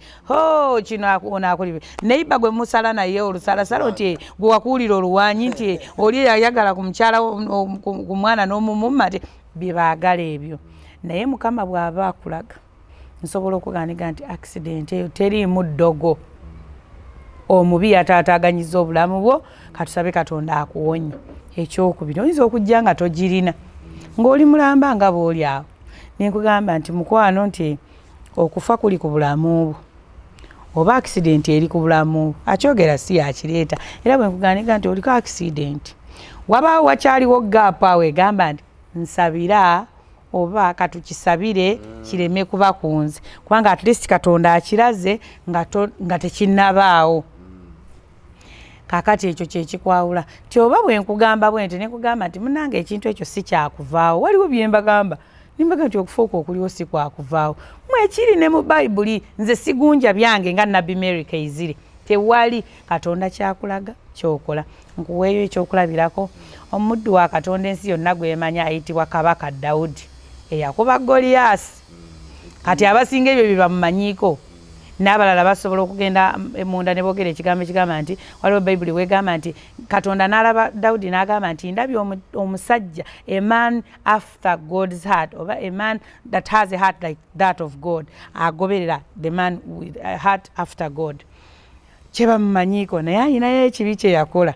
kino onaakuli bubi neiba gwe musala naye olusalasala oti gwe wakuwulira oluwanyi nti oli yayagala ku mukyala ku mwana n'omumumma te bye baagala ebyo naye mukama bw'aba akulaga nsobola okuganiga nti accident eyo teriimu ddogo omubi yataataaganyiza obulamu bwo katusabe Katonda akuwonye. Ekyokubiri oyinza okujja nga togirina ng'oli mulamba nga bw'oli awo nenkugamba nti mukwano nti okufa kuli ku bulamu bwo oba accident eri ku bulamu bwo akyogera si yakireeta era bwe nkuganiga nti oliko accident wabaawo wakyaliwo gaapu awo egamba nti nsabira oba katukisabire kireme kuba kunze kubanga at least Katonda akiraze nga tekinnabaawo. Kakati ekyo kyekikwawula ti oba bwe nkugamba bwe nti nekugamba nti munange ekintu ekyo si kyakuvaawo waliwo bye mbagamba nimbaga nti okufuuka okuliwo si kwakuvaawo mwekiri ne mu bayibuli nze sigunja byange nga nabbi Mary Kaizire tewali Katonda kyakulaga kyokola nkuweeyo ekyokulabirako omuddu wa Katonda ensi yonna gwemanya ayitibwa kabaka Dawudi eyakuba Goliath kati abasinga ebyo byebamumanyiiko n'abalala basobola okugenda emunda ne boogera ekigambo ekigamba nti waliwo bayibuli wegamba nti Katonda n'alaba Dawudi n'agamba nti ndabye omusajja a man after God's heart oba a man that has a heart like that of God agoberera the man with a heart after God kye bamumanyiiko naye ayinayo ekibi kye yakola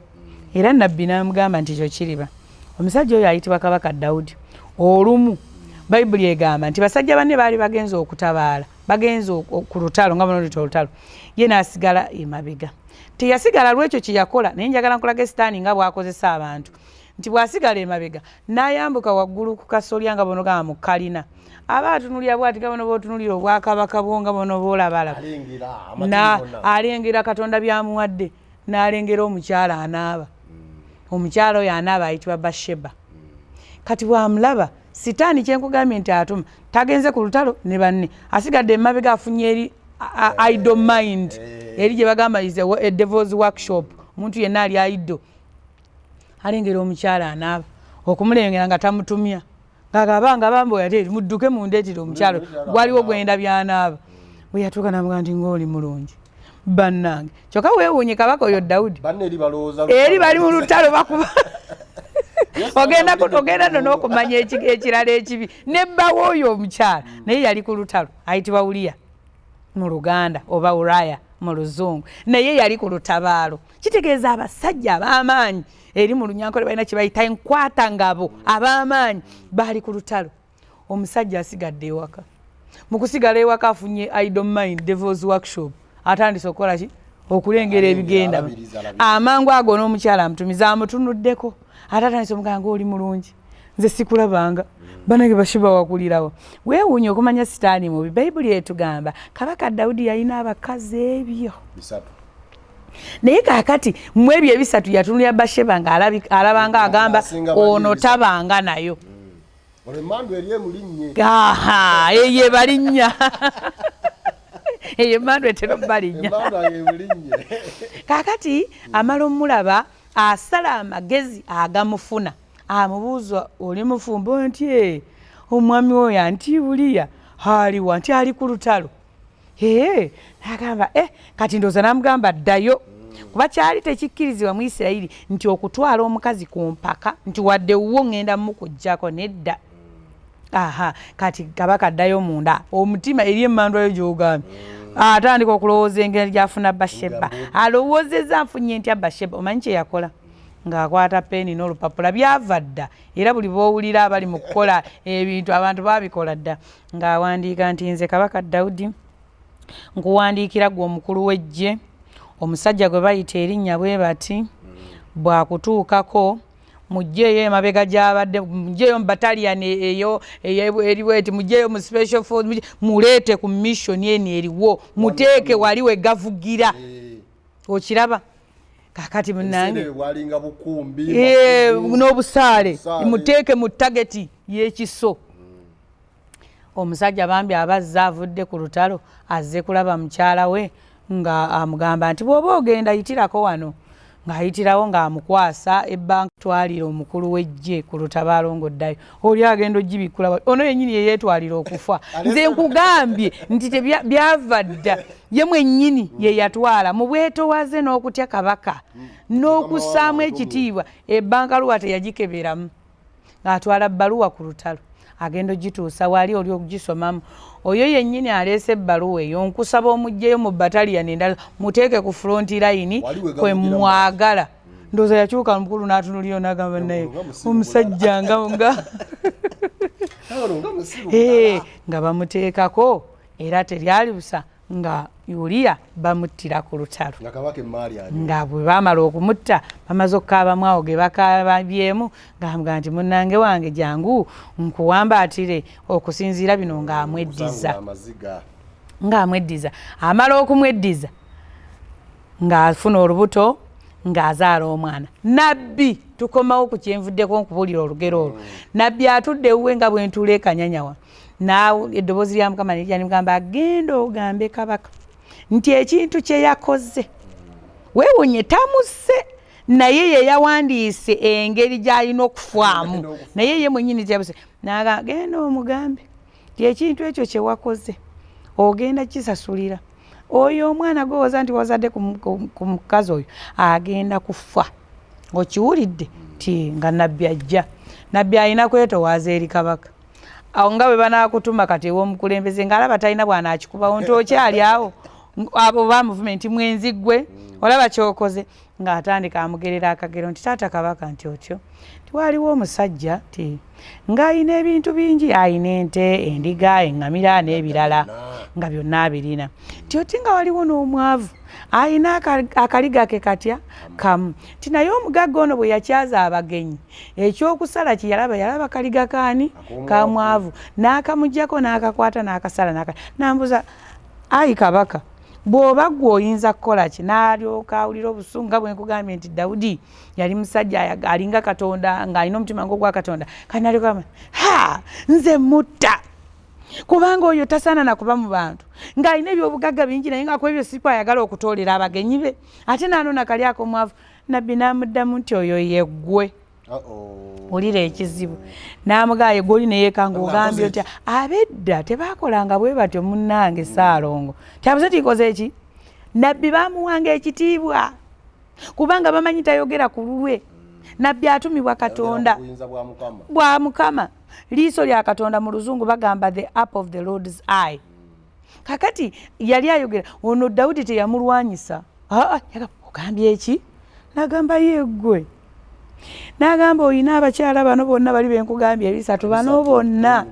era nabbi n'amugamba nti kyo kiriba omusajja oyo ayitibwa kabaka Dawudi olumu bayibuli egamba nti basajja banne baali bagenze okutabaala bagenze ku lutalo nga bano olutalo ye n'asigala emabega teyasigala lwekyo kye yakola naye njagala nkulaga sitaani nga bw'akozesa abantu nti bw'asigala emabega n'ayambuka waggulu ku kasolya nga bono gamba mu kalina aba atunulira bw'ati nga bono b'otunulira obwakabaka bwo nga bono b'olabalaba alengera Katonda byamuwadde n'alengera omukyala anaaba omukyala oyo anaaba ayitibwa Basheba kati bw'amulaba sitaani kyenkugambye nti atuma tagenze ku lutalo ne banne asigadde emabega afunye eri idle mind eri gye bagamba is a devil's workshop omuntu yenna ali idle alengera omukyala anaaba okumulengera nga tamutumya ng'agabanga bambo yate mudduke mundeetire omukyalo gwaliwo gwenda byanaaba bwe yatuuka n'amugaa nti ng'oli mulungi bannange kyokka weewuunye kabaka oyo Dawudi eri bali mu lutalo bakuba ogenda n'okumanya ekirala ekibi nebbawo oyo omukyala naye yali ku lutalo ayitibwa Uliya mu Luganda oba Uraya mu Luzungu naye yali ku lutabaalo kitegeeza abasajja ab'amaanyi eri mu Lunyankole balina kye bayita enkwatangabo ab'amaanyi baali ku lutalo omusajja asigadde ewaka mu kusigala ewaka afunye idle mind devil's workshop atandise okukola ki okulengera ebigenda amangu ago n'omukyala amutumiza amutunuddeko ate atandise omuganga oli mulungi nze sikulabanga banange Bashiba wakulirawo weewuunye okumanya sitaani mubi bayibuli etugamba kabaka Dawudi yalina abakazi ebyo bisatu naye kaakati mu ebyo ebisatu yatunulira Basheba ng'alabanga agamba ono tabanga nayo eye balinnya eyo emmandu etera okubalinnya kaakati amala omulaba asala amagezi agamufuna amubuuza oli mufumbo nti omwami oyo anti Uliya aliwa nti ali ku lutalo n'agamba kati ndowooza n'amugamba ddayo kuba kyali tekikkirizibwa mu Isirayiri nti okutwala omukazi ku mpaka nti wadde wo ngenda mukuggyako nedda kati kabaka addayo munda omutima eri emmandwa yo gy'ogambye atandika okulowooza engeri gy'afuna Basheba alowoozezza nfunye ntya Basheba omanyi kye yakola ng'akwata peeni n'olupapula byava dda era buli b'owulira abali mu kukola ebintu abantu baabikola dda ng'awandiika nti nze kabaka Dawudi nkuwandiikira gwe omukulu w'eggye omusajja gwe bayita erinnya bwe bati bwakutuukako mujjeeyo emabega gy'abadde mujjeeyo mu bataliyani eyo eriwo eti mujjeeyo mu special force muleete ku mission eno eriwo muteeke wali we gavugira okiraba kakati munange walinga bukumbi n'obusaale muteeke mu tageti y'ekiso omusajja bambi abazza avudde ku lutalo azze kulaba mukyala we nga amugamba nti bw'oba ogenda yitirako wano ng'ayitirawo ng'amukwasa ebbanka twalira omukulu w'eggye ku lutabaalo ng'oddayo oli agenda ogibikula ono yennyini ye yeetwalira okufa nze nkugambye nti byava dda ye mwennyini ye yatwala mu bwetoowaze n'okutya kabaka n'okussaamu ekitiibwa ebbanka luwa teyagikeberamu ng'atwala bbaluwa ku lutalo agenda ogituusa wali oli okugisomamu oyo yennyini aleese ebbaluwa eyo nkusaba omugjeyo mu bataliyani endala muteeke ku front line kwe mwagala ndowooza yakyuka mukulu n'atunulira n'agamba naye omusajja nga bamuteekako era teryali busa nga Uliya bamuttira ku lutalo nga bwe baamala okumutta bamaze okukaabamu awo ge bakaababyemu ng'amugaa nti munnange wange jangu nkuwambaatire okusinziira bino ng'amweddiza amala okumweddiza ng'afuna olubuto ng'azaala omwana. Nabbi tukomawo ku kyenvuddeko nkubulira olugero olwo. Nabbi atudde ewuwe nga bwe ntuula ekanyanyawa. Eddoboozi lya Mukama ne limugamba agenda ogambe kabaka nti ekintu kye yakoze weewunye tamusse naye ye yawandiise engeri gy'alina okufaamu naye ye mwennyini gyabuse genda omugambe nti ekintu ekyo kye wakoze ogenda kisasulira oyo omwana gwowoza nti wazadde ku mukazi oyo agenda kufa okiwulidde ti nga nabbi ajja nabbi alina kwetowaaza eri kabaka awo nga bwe banaakutuma kati ew'omukulembeze ng'alaba talina bw'anaakikubawo nti okyali awo abo ba movement mwenzi gwe olaba kyokoze ng'atandika amugerera akagero nti taata kabaka nti otyo tiwaliwo omusajja ti ng'ayina ebintu bingi ayina ente endiga eŋŋamira n'ebirala nga byonna abirina ti oti nga waliwo n'omwavu ayina akaliga ke katya kamu ti naye omugagga ono bwe yakyaza abagenyi ekyokusala kye yalaba kaliga kaani ka mwavu n'akamugyako n'akakwata n'akasala n'ambuza ayi kabaka bw'oba gwe oyinza kukola ki n'alyoka awulira obusungu nga bwe nkugambye nti Dawudi yali musajja alinga Katonda ng'alina omutima ng'ogwa Katonda kati n'alyoka nze mutta kubanga oyo tasaana na kuba mu bantu ng'alina ebyobugagga bingi naye nga ku ebyo si kwayagala okutoolera abagenyi be ate n'anona kali akomwavu nabbi n'amuddamu nti oyo ye ggwe olira ekizibu n'amugaaye gwoli ne yeekanga ogambye otya abedda tebaakolanga bwe batyo munnange Ssaalongo kyabuze tikoze eki nabbi baamuwanga ekitiibwa kubanga bamanyi tayogera ku lulwe nabbi atumibwa Katonda bwa Mukama liiso lya Katonda mu Luzungu bagamba the apple of the Lord's eye kakati yali ayogera ono Dawudi teyamulwanyisa ogambye eki n'agamba yeggwe n'agamba oyina abakyala bano bonna bali benkugambye ebisatu bano bonna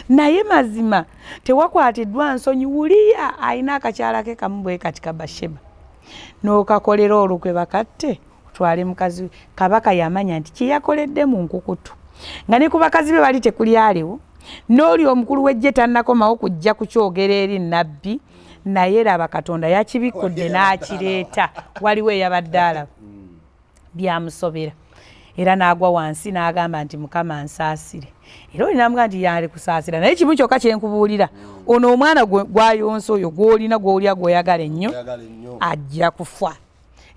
naye mazima tewakwatiddwa nsonyi Uliya ayina akakyala ke kamu bwe kati ka Basheba n'okakolera olukwe bakatte otwale mukazi kabaka yamanya nti kye yakoledde mu nkukutu nga ne ku bakazi be bali tekuli aliwo n'oli omukulu w'eggye tannakomawo kujja kukyogera eri nabbi naye laba Katonda yakibikudde n'akireeta waliwo eyabadde alaba byamusobera era n'agwa wansi n'agamba nti Mukama nsaasire era oli n'amugamba nti yali kusaasira naye kimu kyokka kyenkubuulira ono omwana gwayonsa oyo gw'olina gw'olya gw'oyagala ennyo ajja kufa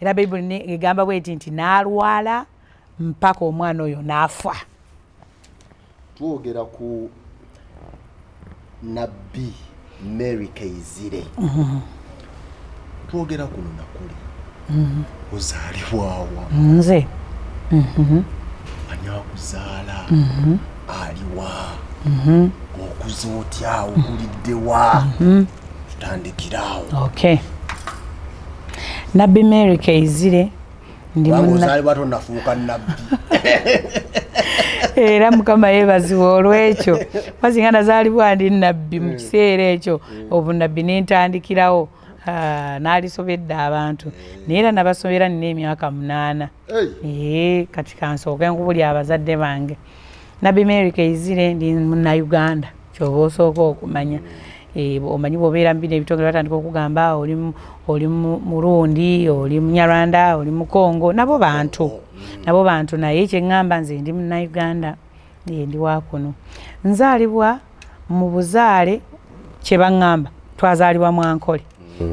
era Bayibuli egamba bweti nti n'alwala mpaka omwana oyo n'afa. Twogera ku Nabbi Mary Kaizire twogera kuno nakuli ozaalibwawa nze ani akuzaala aliwa okuza otya okuliddewa tutandikirawo okay Nabbi Mary Kaizire ndi ozaalibwa tonafuuka nabbi era Mukama yeebazibwa olw'ekyo mazinga nazaalibwa ndi nabbi mu kiseera ekyo obunabbi n'entandikirawo n'alisobedde abantu naye era nabasobera nina emyaka 8 kati kansooke nkubuli abazadde bange. Nabbi Mary Kaizire ndi Munnayuganda kyoba osooka okumanya omanyi bw'obeera mu bino ebitongole batandika okugamba oli Murundi oli Munyarwanda oli Mukongo nabo bantu naye kyeŋŋamba nze ndi Munnayuganda ndi wakuno nzaalibwa mu buzaale kye baŋŋamba twazaalibwa Mwankole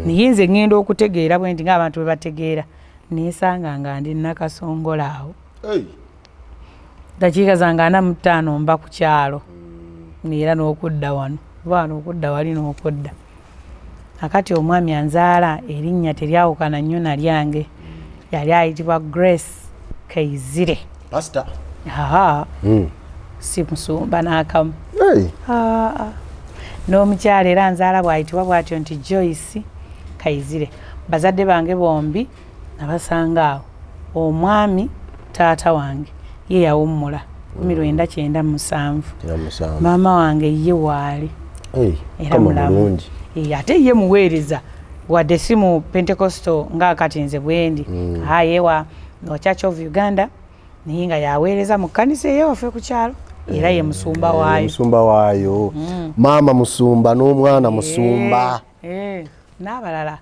naye nze ŋŋenda okutegeera bwe nti ng'abantu bwe bategeera neesanga nga ndi Nakasongola awo dakiika zange 45 mba ku kyalo era n'okudda wano baana okudda wali n'okudda akati omwami anzaala erinnya teryawukana nnyo na lyange yali ayitibwa Grace Kaizire pastor si musumba n'akamu n'omukyala era nzaala bw'ayitibwa bw'atyo nti Joyce Kaizire bazadde bange bombi nabasanga awo omwami taata wange ye yawummula 1997 maama wange ye waali era mulamu ate ye muweereza wadde si mu Pentecostal nga kati nze bwendi yewa no Church of Uganda naye nga yaweereza mu kkanisa eyewaffe ku kyalo era ye musumba waayo maama musumba n'omwana musumba n'abalala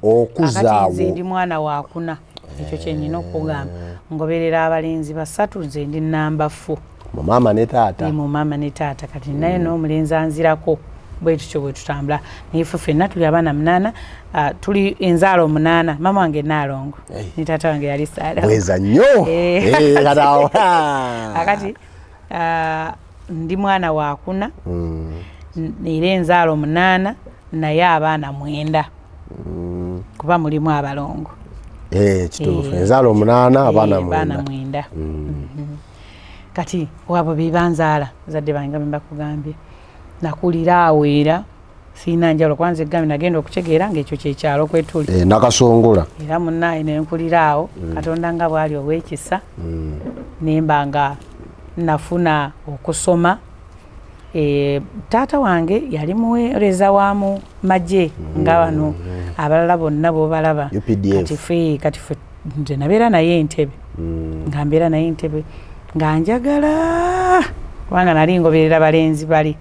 okuzaawo nze ndi mwana wa kuna ekyo kye nnina okugamba ngoberera abalenzi basatu nze ndi namba 4 mu maama ne taata mu maama ne taata kati naye n'omulenzi anzirako bwe tutyo bwe tutambula naye ffe ffenna tuli abaana 8 tuli enzaalo 8 maama wange Naalongo ne taata wange yali Saada bweza nnyo akati ndi mwana wa kuna era enzaalo 8 naye abaana 9 kuba mulimu abalongo kituufu enzaalo 8 abaana 9 kati wabo bebanzaala zadde bange mbakugambye nakulira awo era siina njalo kwanza eggambi nagenda okutegeera ng'ekyo kyekyalo kwetuli nakasongola era munnaye nenkulira awo Katonda nga bwali ow'ekisa nemba nga nafuna okusoma taata wange yali muweereza wa mu magye nga bano abalala bonna b'obalaba kati ffe nze nabeera naye Entebbe nga mbeera naye Entebbe nga njagala kubanga nali ngoberera balenzi bali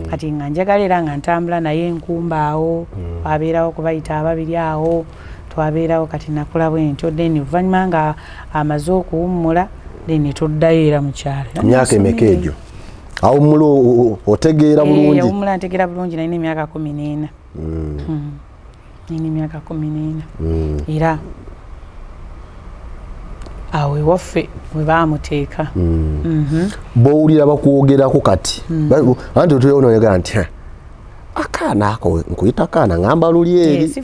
kati nga njagala era nga ntambula naye Nkumba awo twabeerawo kubayita ababiri awo twabeerawo kati nakula bwentyo then oluvannyuma nga amaze okuwummula then tuddayo era mu kyalo emyaka emeka egyo awummula otegeera bulungi awummula ntegeera bulungi nalina emyaka 14 nalina emyaka 14 era awe waffe we baamuteeka bowulira bakwogerako kati anti tuyonayagala nti akaana ako nkuyita akaana ngamba luli eri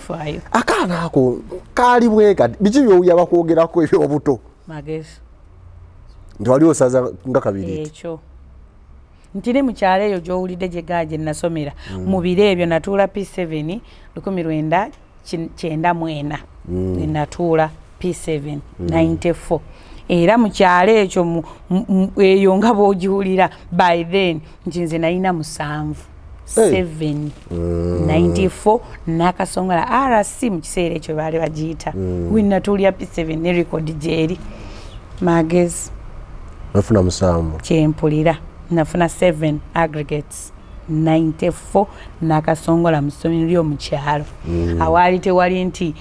akaana ako kaali bwe kati biki byowulira bakwogerako ebyobuto magezi nti wali osaza nga kabiri ekyo nti ne mu kyalo eyo gy'owulidde gye gaaje nasomera mu biro ebyo natuula P7 1994 natuula P7 94 era mu kyalo ekyo eyo nga bw'ogiwulira by then nti nze nalina 7 94 nakasongola RC mu kiseera ekyo baali bagiyita wenatuulira P7 ne record gyeri magezi nafuna 7 kyempulira nafuna 7 aggregates 94 nakasongola mu ssomero ly'omu kyalo awaali tewali nti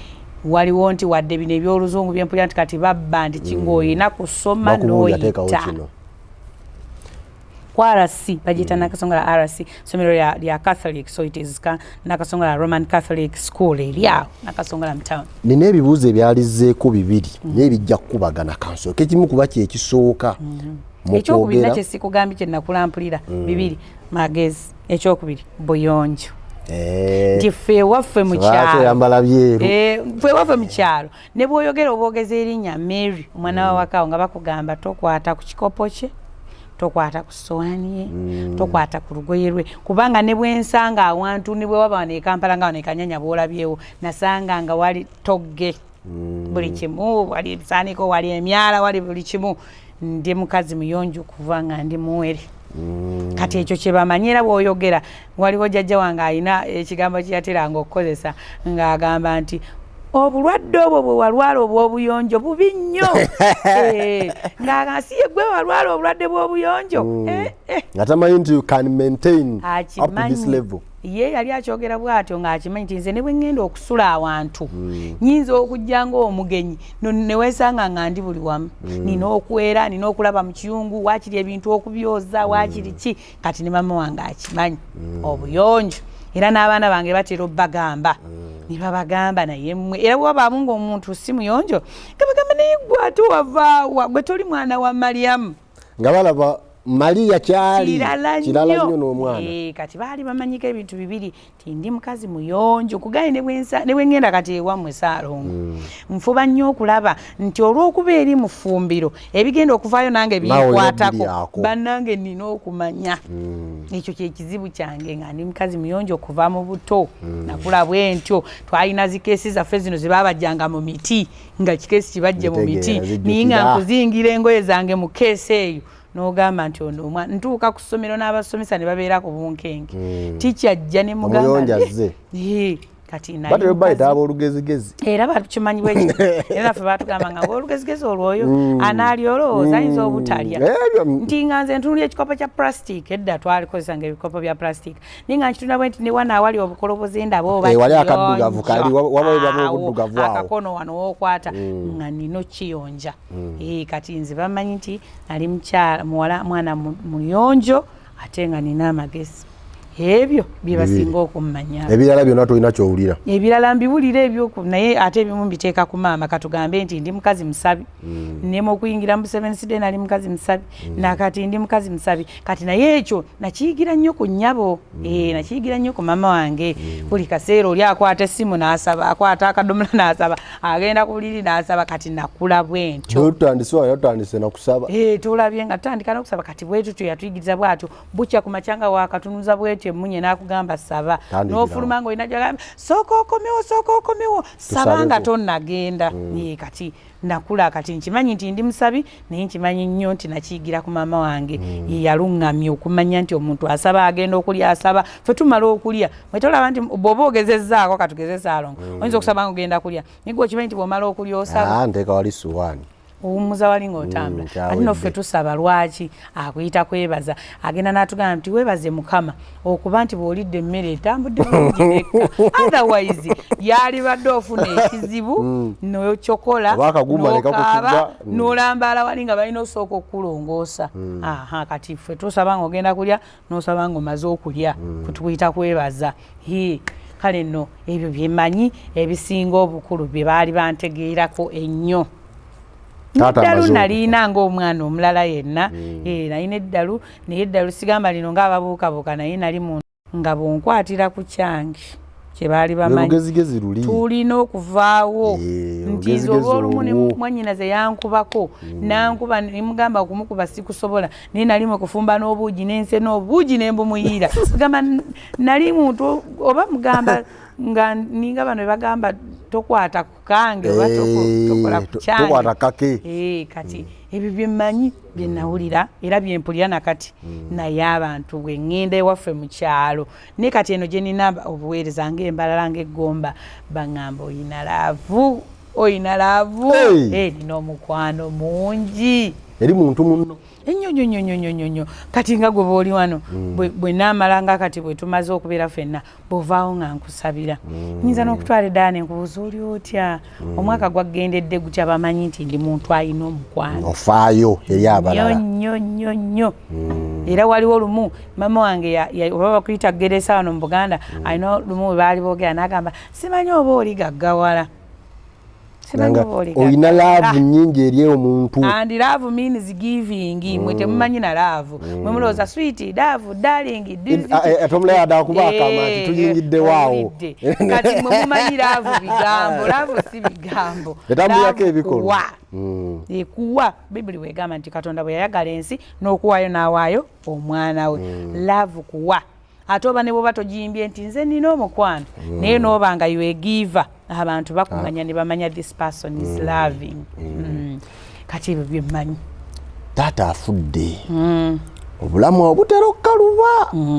waliwo nti wadde bino ebyoluzungu byempulira nti kati babba nti kingoyina kusoma n'oyita kwa RC bagiyita nakasongola RC ssomero lya Catholic so it is nakasongola Roman Catholic school eryawo nakasongola mu town. Nina ebibuuzo ebyalizzeeko bibiri naye bijja kukubagana kanso kekimu kuba kyekisooka ekyokubiri nakye sikugambye kye nakulampulira bibiri magezi ekyokubiri buyonjo nti ffe waffe mu kyalo ffe waffe mu kyalo ne bw'oyogera obwogeza erinnya Mary omwana wa wakawo nga bakugamba tokwata ku kikopo kye tokwata ku ssowaani ye tokwata ku lugoye lwe kubanga ne bwensanga awantu ne bwe waba wano e Kampala nga wano e Kanyanya bw'olabyewo nasanga nga wali togge buli kimu wali ebisaaniko wali emyala wali buli kimu ndi mukazi muyonjo kuva nga ndi muwere kati ekyo kye bamanyira bw'oyogera waliwo jjajja wange alina ekigambo kye yateranga okukozesa ng'agamba nti obulwadde obwo bwe walwala obw'obuyonjo bubi nnyo ng'agasi ye gwe walwala obulwadde bw'obuyonjo nga tamanyi nti you can maintain up to this level ye yali akyogera bw'atyo ng'akimanyi nti nze ne bwe ŋŋenda okusula awantu nnyinza okujja ng'omugenyi ne weesanga nga ndi buli wamu nina okwera nina okulaba mu kiyungu waakiri ebintu okubyoza waakiri ki kati ne mama wange akimanyi obuyonjo era n'abaana bange batera obbagamba ne babagamba naye mmwe era bw'abaamu ng'omuntu si muyonjo nga bagamba naye gwe ate wavaawa gwe toli mwana wa Mariyamu nga balaba Maria kyali kirala nnyo n'omwana kati baali bamanyiko ebintu bibiri ti ndi mukazi muyonjo kugaye ne bwe ngenda kati ewammwe Saalongo nfuba nnyo okulaba nti olw'okuba eri mu ffumbiro ebigenda okuvaayo nange binkwatako bannange nina okumanya ekyo kyekizibu kyange nga ndi mukazi muyonjo okuva mu buto nakula bwentyo twalina zikeesi zaffe zino zebabajjanga mu miti nga kikeesi kibajje mu miti niye nga nkuzingira engoye zange mu keesi eyo n'ogamba nti ono omwana ntuuka ku ssomero n'abasomesa ne babeera ku bunkenge tikyajja ne mugamba kati nayo batyo bayita abolugezigezi era bakimanyi bwekyo era ffe batugamba nga olugezigezi olwoyo anaalyoolowooza ayinza obutalya nti nga nze ntunulya ekikopo kya plastic edda twalikozesanga ebikopo bya plastic naye nga nkitunda bwe nti ne wana awali obukoloboze ndaba oba wali akaddugavu kali waba obuddugavu awo akakono wano wookwata nga nino kiyonja kati nze bamanyi nti nali mukyala mwana muyonjo ate nga nina amagezi ebyo bye basinga okummanya ebirala byonna tolina kyowulira ebirala mbiwulira ebyo naye ate ebimu mbiteeka ku maama katugambe nti ndi mukazi musabi nemu okuyingira mu 7 side nali mukazi musabi nakati ndi mukazi musabi kati naye ekyo nakiyigira nnyo ku nnyabo nakiyigira nnyo ku mama wange buli kaseera oli akwata essimu n'asaba akwata akadomola n'asaba agenda ku buliri n'asaba kati nakula bwentyo yatandise nakusaba tulabye nga tutandika n'okusaba kati bwetutyo yatuyigiriza bwatyo bukya ku macanga wakatunuza bwetyo munye nakugamba saba n'ofuluma ng'olina gy'agamba sooka okomewo saba nga tonnagenda kati nakula kati nkimanyi nti ndi musabi naye nkimanyi nnyo nti nakiyigira ku maama wange ye yaluŋŋamye okumanya nti omuntu asaba agenda okulya asaba ffe tumala okulya mwetolaba nti bw'oba ogezezzaako katugezesa alongo oyinza okusaba nga ogenda kulya naye gwe okimanyi nti bw'omala okulya osaba nteeka wali suwaani owummuza wali ng'otambula ate noffe tusaba lwaki akuyita kwebaza agenda n'atugamba nti weebaze mukama okuba nti bw'olidde emmere etambudde bulungi nekka otherwise yalibadde ofuna ekizibu n'okyokola n'okaaba n'olambaala wali nga balina osooka okukulongoosa kati ffe tusaba nga ogenda kulya n'osaba nga omaze okulya kutukuyita kwebaza kale nno ebyo byemanyi ebisinga obukulu bye baali bantegeerako ennyo Eddalu nalina ng'omwana omulala yenna nalina eddalu naye eddalu sigamba lino ng'ababuukabuuka naye nali muntu nga bw'onkwatira ku kyange kye baali bamanyi tulina okuvaawo nti nze olw'olumu ne mwannyinaze yankubako nankuba nemugamba okumukuba sikusobola naye nali mu kufumba n'obuugi n'ense n'obuugi ne mbumuyiira gamba nali muntu oba mugamba nga ninga bano bagamba tokwata ku kange oba tokola ku kyange tokwata kake kati ebyo byemmanyi bye nawulira era bye mpulira nakati naye abantu bwe ŋŋenda ewaffe mu kyalo ne kati eno gye nina obuweereza ng'embalala ng'eggomba baŋŋamba oyina laavu nina omukwano mungi eri muntu munno ennyo kati nga gwe booli wano bwe naamalanga kati bwe tumaze okubeera ffenna bw'ovaawo nga nkusabira nyinza n'okutwala eddaala ne nkubuuza oli otya omwaka gwagendedde gutya bamanyi nti ndi muntu alina omukwano ofaayo eri abalala nnyo era waliwo lumu mama wange oba bakuyita geresa wano mu Buganda alina lumu bwe baali boogera n'agamba simanyi oba oli gaggawala oyina laavu nnyingi eri omuntu and love means giving mwe temumanyi na laavu mwe mulowooza sweet love darling atomulaya adakuba akama nti tuyingidde waawo kati mwe mumanyi laavu bigambo laavu si bigambo etambulako ebikolwa ekuwa bibuli wegamba nti Katonda bwe yayagala ensi n'okuwaayo n'awaayo omwana we laavu kuwa ate oba ne bwoba togiyimbye nti nze nina omukwano naye n'oba nga yegiva abantu bakumanya ne bamanya this person is loving kati ebyo byemmanyi taata afudde obulamu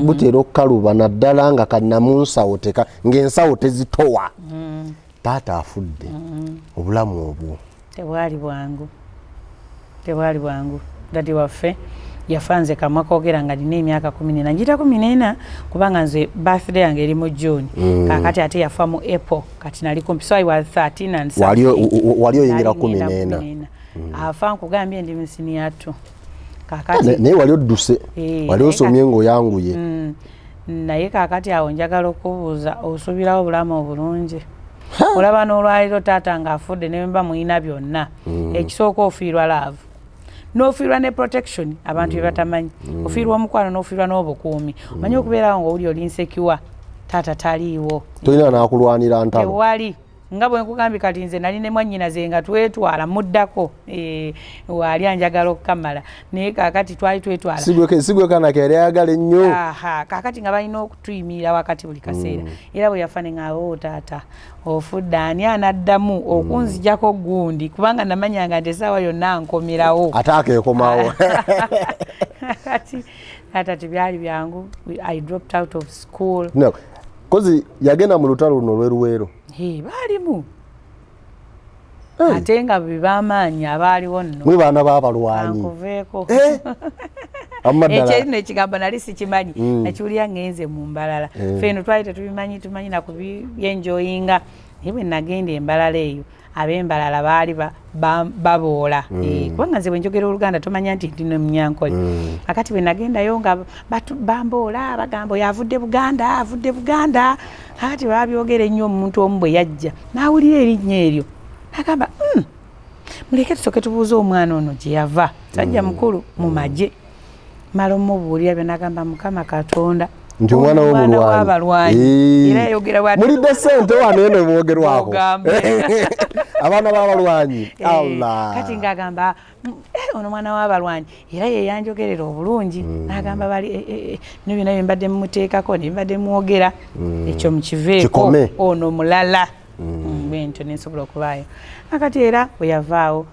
butera okkaluba naddala nga kannamu nsawo ng'ensawo tezitowa taata afudde obulamu obwo tebwali bwangu dadi waffe yafanze kamwa koogera nga nina emyaka 14 njita 14 kubanga nze birthday yange eri mu June kakati ate yafa mu April kati nali kumpi so I was 13 and wali oyingira 14 afa nkugambye ndi musini yatu kakati naye wali odduse wali osomye ng'oyanguye naye kakati awo njagala okubuuza osubirawo obulamu obulungi olaba n'olwaliro taata ng'afudde ne mba muyina byonna ekisooka ofiirwa laavu n'ofiirwa ne protection abantu bye batamanyi ofiirwa omukwano n'ofiirwa n'obukuumi omanyi okubeerawo ng'owuli oli insecure taata taliiwo tolina n'akulwanira ntalo tewali nga bwe nkugambye kati nze nali ne mwannyinaze nga twetwala muddako waali anjagala okukamala naye kaakati twali twetwala sigwe kana kere ayagala ennyo kaakati nga balina okutuyimirira wakati buli kaseera era bwe yafa ne ng'awo taata ofudde ani anaddamu okunzijjako gundi kubanga namanyanga nti essaawa yonna nkomerawo ate akeekomawo kati taata tebyali byangu I dropped out of school kozi yagenda mu lutalo luno lweruwero baalimu ate nga bibamaanyi abaaliwo nno mwe baana b'abalwanyi ankuveeko amaddala ekyo ekigambo nali sikimanyi nakiwulira ngenze mu Mbalala ffeno twali tumanyi na kubyenjoyinga naye bwe nagenda Embalala eyo ab'Embalala baali baboola kubanga nze bwe njogera Oluganda tomanya nti ndino Munyankole akati bwe nagendayo nga bamboola bagamba oyo avudde Buganda akati babyogera ennyo omuntu omu bwe yajja n'awulira erinnya eryo nagamba muleke tusooke tubuuze omwana ono gye yava sajja mukulu mu magye mala omubuulira byo nagamba Mukama Katonda nti omwana w'abalwanyi era yayogera bw'ati mulidde ssente wano eno bwogerwako abaana b'abalwanyi Allah kati ng'agamba ono mwana w'abalwanyi era ye yanjogerera obulungi n'agamba bali bino byonna bye mbadde mumuteekako ne mbadde mwogera ekyo mukiveeko ono mulala bwentyo nensobola okubaayo akati era bwe yavaawo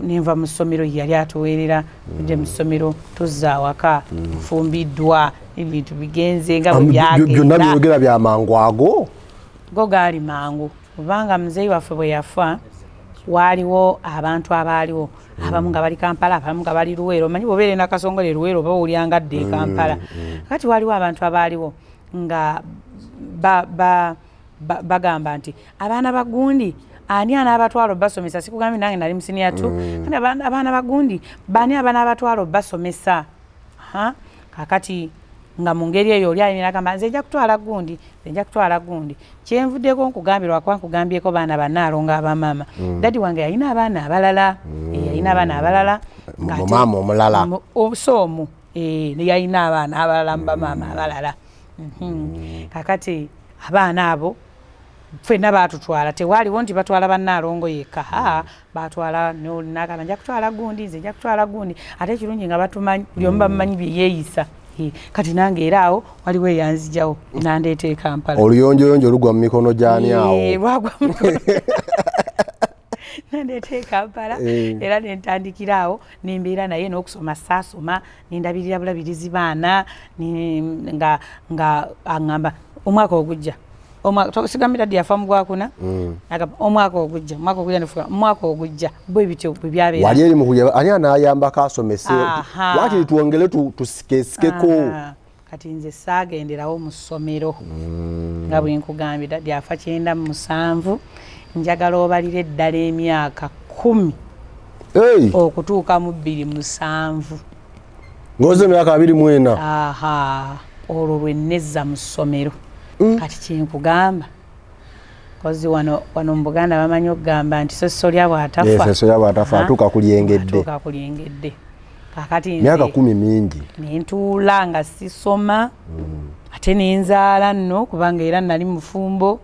nenva mu ssomero yali atuweerera tujje mu ssomero tuzza awaka nfumbiddwa ebintu bigenze nga bwe byagenda byonna byogera bya mangu ago go gaali mangu kubanga muzeeyi waffe bwe yafa waaliwo abantu abaaliwo abamu nga bali Kampala abamu nga bali Luweero omanyi bw'obeera e Nakasongole Luweero oba owulira dde e Kampala kati waaliwo abantu abaaliwo nga bagamba nti abaana ba gundi ani anaabatwala basomesa sikugambye nange nali musiniya tu kandi abaana ba gundi bani abanaabatwala basomesa kakati nga mu ngeri eyo oli ayina agamba nze nja kutwala gundi kyenvuddeko nkugambirwa kuba nkugambyeko baana bannaalonga abamaama dadi wange yalina abaana abalala maama omulala soomu yalina abaana abalala mubamaama abalala kakati abaana abo ffenna baatutwala tewaaliwo nti batwala bannaalongo yekka batwala nagamba nja kutwala gundi ate ekirungi nga batumanyi buli omu bamumanyi bye yeeyisa kati nange era awo waliwo eyanzijawo nandeeta e Kampala oluyonjoyonjo lugwa mu mikono gyani awo lwagwa nandeeta e Kampala era nentandikira awo nembeera naye n'okusoma saasoma nendabirira bulabirizi baana nga aŋŋamba omwaka ogujja sigambira ddi yafa mu Gwakuna omwaka ogujja bwe bityo bwe byabeera wali eri mukuja ani anaayambako asomese lwaki twongere tusikesikeko kati nze saagenderawo mu ssomero nga bwe nkugambye dadi afa 97 njagala obalire eddala emyaka 10 okutuuka mu 27 ng'oze emyaka 24 olwo lwe nnezza mu ssomero kati kyenkugamba kozi wano mu Buganda bamanyi okugamba nti sosolya bw'atafa atuuka kulyengedde kakati myaka 10 mingi nentuula nga sisoma ate nenzaala nno kubanga era nali mufumbo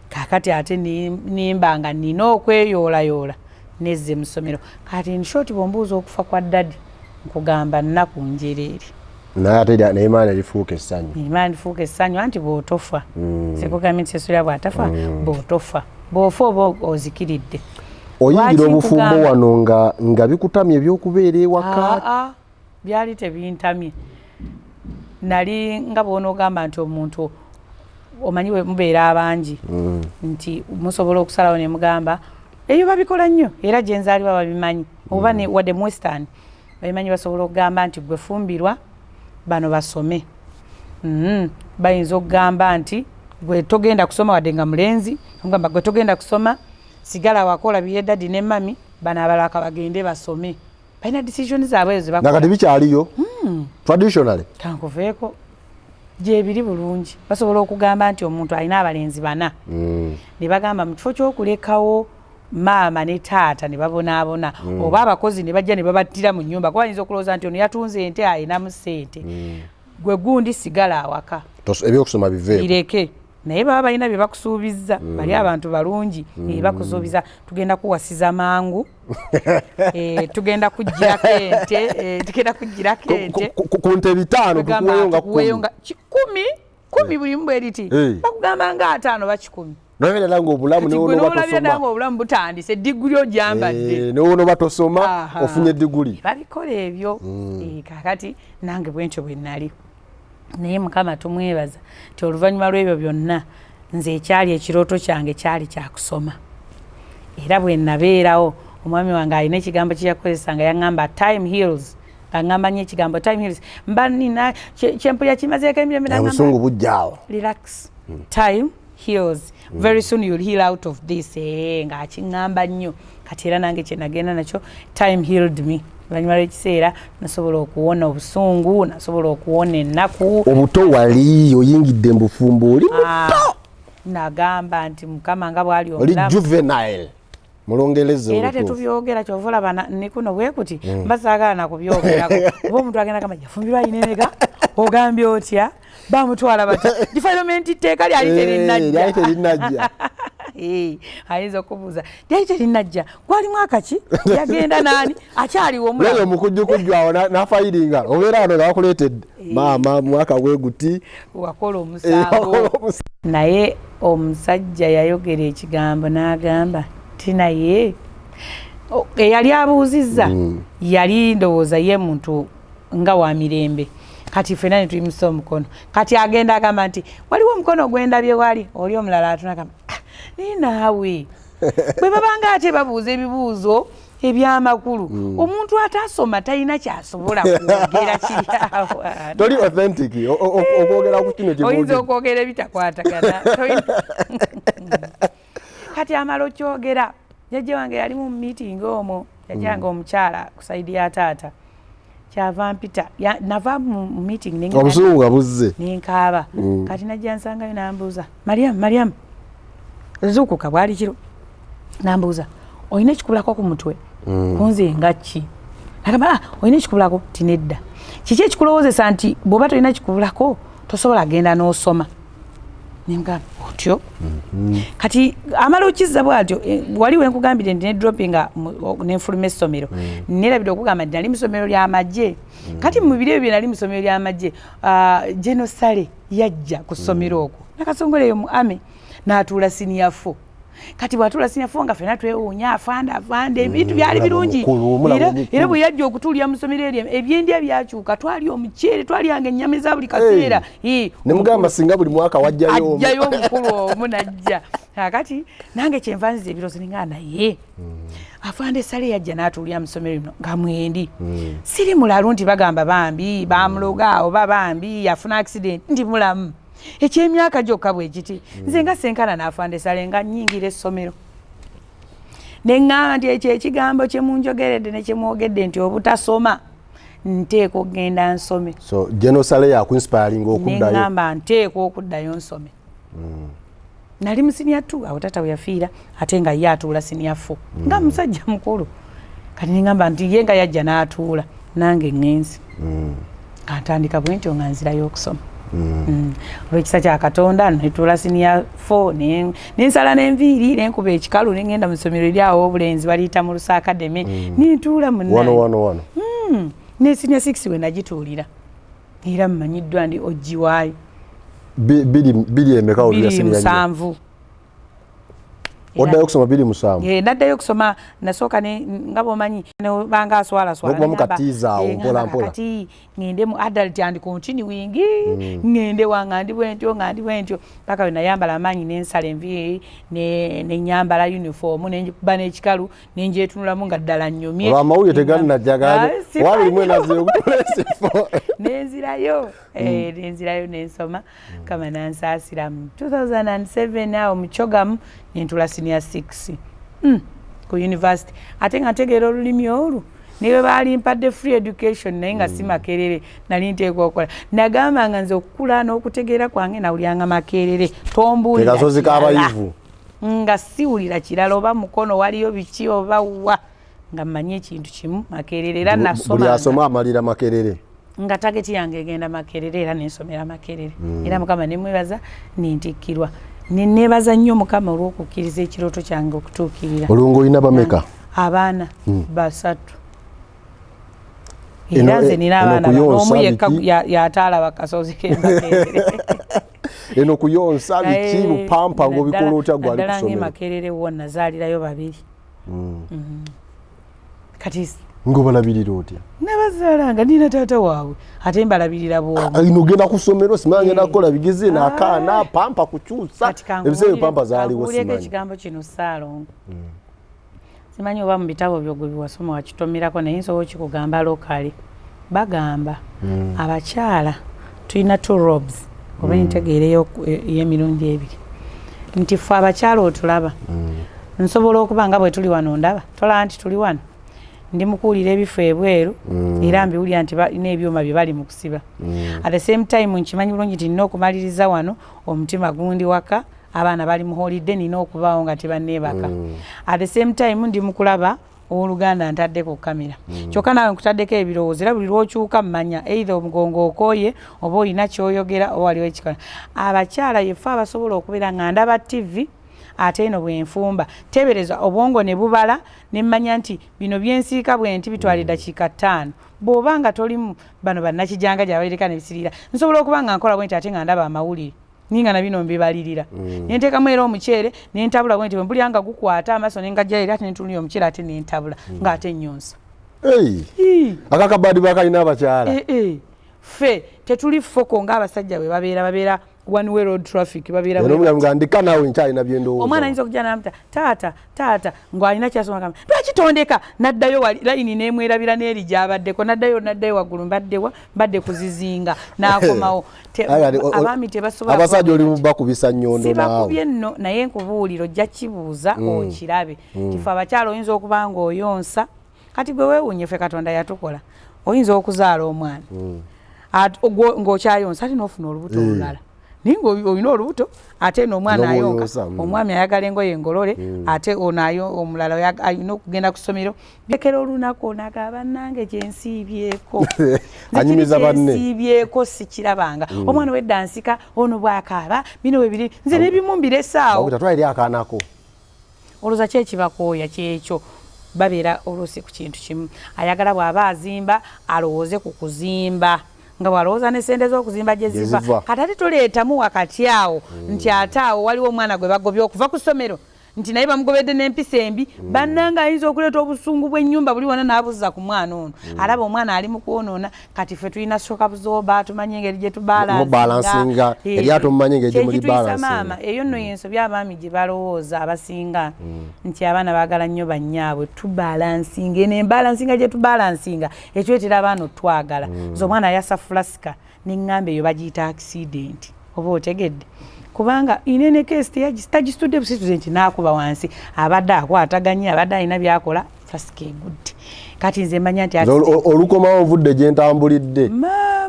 kakati ate nimba nga nina okweyoolayoola nezze mu ssomero kati nshoti bwombuuza okufa kwa dadi nkugamba nnaku njereere naye ate n'emaana lifuuka essanyu anti bw'otofa sikugambye nti sesolya bw'atafa bw'otofa bw'ofa oba ozikiridde oyingira obufumbo wano nga bikutamye ebyokubeera ewaka byali tebintamye nali nga bw'onoogamba nti omuntu omanyi we mubeera abangi nti musobola okusalawo ne mugamba ebyo babikola nnyo era gye nzaalibwa babimanyi oba wadde mu western babimanyi basobola okugamba nti gwe fumbirwa bano basome bayinza okugamba nti gwe togenda kusoma wadde nga mulenzi mugamba gwe togenda kusoma sigala wakola biye dadi ne mami bano abalaka bagende basome balina decision zaabwe ezo zebakola nakati bikyaliyo traditionally kankuveeko gyebiri bulungi basobola okugamba nti omuntu alina abalenzi 4 ne bagamba mu kifo ky'okulekawo maama ne taata ne babonaabona oba abakozi ne bajja ne babattira mu nnyumba kuba ayinza okulowooza nti ono yatunze ente ayinamu ssente gwe gundi sigala awaka ebyokusoma bireke naye baba balina bye bakusuubizza bali abantu balungi bakusuubiza tugenda kuwasiza mangu tugenda kugirako ente ku nte 5 tukuweyo nga 10 buli mbu eriti bakugamba nga 5 ba 10 nolabira nga obulamu obulamu butandise diguli ogyambadde newono batosoma ofunye diguli babikola ebyo kakati nange bwentyo bwe nali naye Mukama tumwebaza nti oluvannyuma lw'ebyo byonna nze ekyali ekirooto kyange kyali kyakusoma era bwe nabeerawo omwami wange alina ekigambo kye yakozesanga yaŋŋamba time heals aŋŋamba nnyo ekigambo time heals mba nina kyempulya kimazeeko emirembe obusungu bujjaawo relax time heals very soon you'll heal out of this ng'akiŋŋamba nnyo kati era nange kye nagenda nakyo time healed me oluvannyuma lw'ekiseera nasobola okuwona obusungu nasobola okuwona ennaku obuto wali oyingidde mu bufumbo oli muto nagamba nti Mukama nga bw'ali oli juvenile mulongereze era tetubyogera kyova olaba ne kuno bwe kuti mbasaagala nakubyogerako oba omuntu agenda gamba yafumbirwa ayineneka ogambye otya bamutwala batya difayiromenti tteeka lyali terinajja ayinza okubuuza lyali terinajja gwalimu akaki yagenda naani akyaliwo omulayo mukujjukujju awo n'afayiringa obeera wano nga bakuleetedde maama mwaka bwe guti wakola omusango naye omusajja yayogera ekigambo n'agamba naye eyali abuuzizza yali ndowooza ye muntu nga wa mirembe kati ffenna ne tuyimusa omukono kati agenda agamba nti waliwo omukono gwendabye wali oli omulala atunagamba naye naawe bwe babanga ate babuuza ebibuuzo ebyamakulu omuntu atasoma talina kyasobola kwogera kiryawo toli authentic okwogera ku kino oyinza okwogera ebitakwatagana kati amala okyogera jjajja wange yali mu meeting omwo yajjanga omukyala ku saidi ya taata kyava mpita nava mu meeting obusungu abuzze nenkaaba kati najja nsangayo nambuuza Mariam zuukuka bwali kiro nambuuza olina ekikubulako ku mutwe kunze nga ki nagamba olina ekikubulako tinedda kiki ekikulowoozesa nti bw'oba tolina kikubulako tosobola genda n'osoma nemugamba otyo kati amala okizza bwatyo wali wenkugambire nti nedropinga nenfuluma essomero nerabidde okugamba nti nali mu ssomero ly'amagye kati mu biro ebyo nali mu ssomero ly'amagye genosale yajja ku ssomero okwo nakasongoleyo mu ame n'atuula siniya 4 kati bw'atuula siniya 4 nga ffenna twewuunya afande ebintu byali birungi era bwe yajja okutuulira mu ssomero eryo ebyendya byakyuka twali omuceere twalyanga ennyama eza buli kaseera ne mugamba singa buli mwaka wajjayo omukulu omu najja kati nange kyenva nziza ebiroozi ninga naye afande sale yajja n'atuulira mu ssomero lino nga mwendi siri mulalu nti bagamba bambi bamuloga oba bambi yafuna accident nti mulamu ekyemyaka gyokka bwe kiti nze nga senkana n'afande sale nga nnyingira essomero neŋŋamba nti ekyo ekigambo kye munjogeredde ne kye mwogedde nti obutasoma nteeka okugenda nsome so genosale yakuinspiringa okuddayo neŋŋamba nteeka okuddayo nsome nali mu siniya 2 awo tata we yafiira ate nga ye atuula siniya 4 nga musajja mukulu kati neŋŋamba nti ye nga yajja n'atuula nange ŋŋenzi antandika bwe ntyo nga nzirayo okusoma olw'ekisa kya Katonda netuula siniya 4 nensala n'enviiri nenkuba ekikalu nengenda mu ssomero eryawo obulenzi baliyita mu Lusa Academy nentuula munnange ne siniya 6 we nagituulira era mmanyiddwa ndi ogiwaayo biri emeka olulya siniya 7 oddayo okusoma 27 naddayo okusoma nasooka nga bwomanyi banga aswalaswala mukatiiza awo mpola kati ngende mu adult and continuing ngende wanga ndi bwentyo paka we nayambala amaanyi nensala enviiri nenyambala uniform nenjikuba n'ekikalu nenjetunulamu nga ddala nnyumye amawulire tegalinajjaga walimu enazeyo nenzirayo nensoma kama nansaasira mu 2007 awo mucogamu nentula senior 6 ku university ate nga ntegeera olulimi olwo niwe balimpadde free education naye nga si Makerere nali nteekwa okukola nagamba nga nze okukula n'okutegeera kwange nawulyanga Makerere tombuulira kasozi k'abayivu nga siwulira kirala oba mukono waliyo biki oba wa nga mmanyi ekintu kimu Makerere era nasoma buli asoma amalira Makerere nga tageti yange egenda Makerere era nensomera Makerere era Mukama nemwebaza nintikkirwa nenebaza nnyo Mukama olw'okukkiriza ekirooto kyange okutuukirira. Olungo olina bameka? Abaana basatu. Era nze nina abaana omu yekka yataala bakasozi k'Emakerere. Eno kuyonsa biki bupampa ng'obikuluuta gwali kusomera. Naddala ng'Emakerere wonna nazaalirayo babiri. Kati Ngobalabirira otya? Nabazalanga nina taata waabwe ate mbalabirira bwomu. Ino genda ku ssomero simanyi nakola bigize n'akaana pampa kukyusa ebiseera pampa zaaliwo simanyi. Ekigambo kino Ssaalongo. Simanyi oba mu bitabo byo gwe biwasoma wakitomerako naye nsobola okikugamba lokale. Bagamba abakyala tulina two robes oba entegeereyo y'emirundi ebiri. Nti ffe abakyala otulaba. Nsobola okuba nga bwe tuli wano ndaba. Tolaba nti tuli wano. Ndi mukuulira ebifo ebweru era mbiwulira nti n'ebyuma bye bali mu kusiba. At the same time nkimanyi bulungi nti nina okumaliriza wano omutima gundi waka abaana bali mu holiday nina okubaawo nga tebanneebaka. At the same time ndi mu kulaba owooluganda ntadde ku kamera. Kyokka naawe nkutaddeko ebirowoozo era buli lw'okyuka mmanya either omugongo okooye oba olina ky'oyogera oba waliwo ekikola. Abakyala yeffe abasobola okubeera nga ndaba TV ate eno bwenfumba tebereza obwongo ne bubala ne mmanya nti bino byensiika bwenti bitwala eddakiika 5 bw'oba nga tolimu bano bannakijanga gyabalireka ne bisirira nsobola okuba nga nkola bwenti ate nga ndaba amawulire ninga na bino mbibalirira nenteekamu era omuceere nentabula bwenti bwe mpulira nga gukwata amaaso nengajjayo era ate nentunulira omuceere ate nentabula ng'ate nnyonsa. Akakabadi bakalina abakyala ffe tetuli foko ng'abasajja bwe babeera one way road traffic babira ngandika nawe nkyalina byendowooza. Omwana ayinza okujja n'amuta taata ng'alina kyasoma kama lwakitondeka n'addayo layini n'emwerabira n'eri gy'abaddeko n'addayo waggulu mbadde kuzizinga n'akomawo. Abaami tebasobola abasajja oli bakubisa nnyondo naawe sibakubye nno naye nkubuulira ojja kibuuza okirabe tife abakyala oyinza okuba ng'oyonsa kati gwe weewuunye ffe Katonda yatukola oyinza okuzaala omwana ng'okyayonsa ate n'ofuna olubuto olulala ningo olina olubuto ate n'omwana ayonka omwami ayagala engoye engolole ate onayo omulala alina okugenda ku ssomero byekera olunaku onagaba nange kyensiibyeko anyumiza banne nsiibyeko sikirabanga omwana weddansika ono bwakaaba bino webiri nze n'ebimu mbiressaawo tatwalira akaanako olowooza kyekibakooya kyekyo babeera oluusi ku kintu kimu ayagala bw'aba azimba alowooze ku kuzimba nga walowooza ne sente z'okuzimba gye ziva kati ate tuleetamu wakati awo nti ate awo waliwo omwana gwe bagobye okuva ku ssomero nti naye bamugobedde n'empisa embi bannanga ayinza okuleeta obusungu bw'ennyumba buli wona n'abuzza ku mwana ono alaba omwana ali mu kwonoona kati ffe tulina soka buzoba tumanyi engeri gye tubalansinga eryato mumanyi engeri gye muli balansinga maama eyo nno y'ensobi abaami gye balowooza abasinga nti abaana baagala nnyo bannyaabwe tubalansinga eno embalansinga gye tubalansinga ekyetera abaana otwagala nze omwana yassa fulasika n'eŋŋamba eyo bagiyita accident oba otegedde kubanga inene kesi tagistudde busituze nti naakuba wansi abadde akwataganye abadde alina byakola fulasika egudde kati nze manya nti olukomawo ovudde gye ntambulidde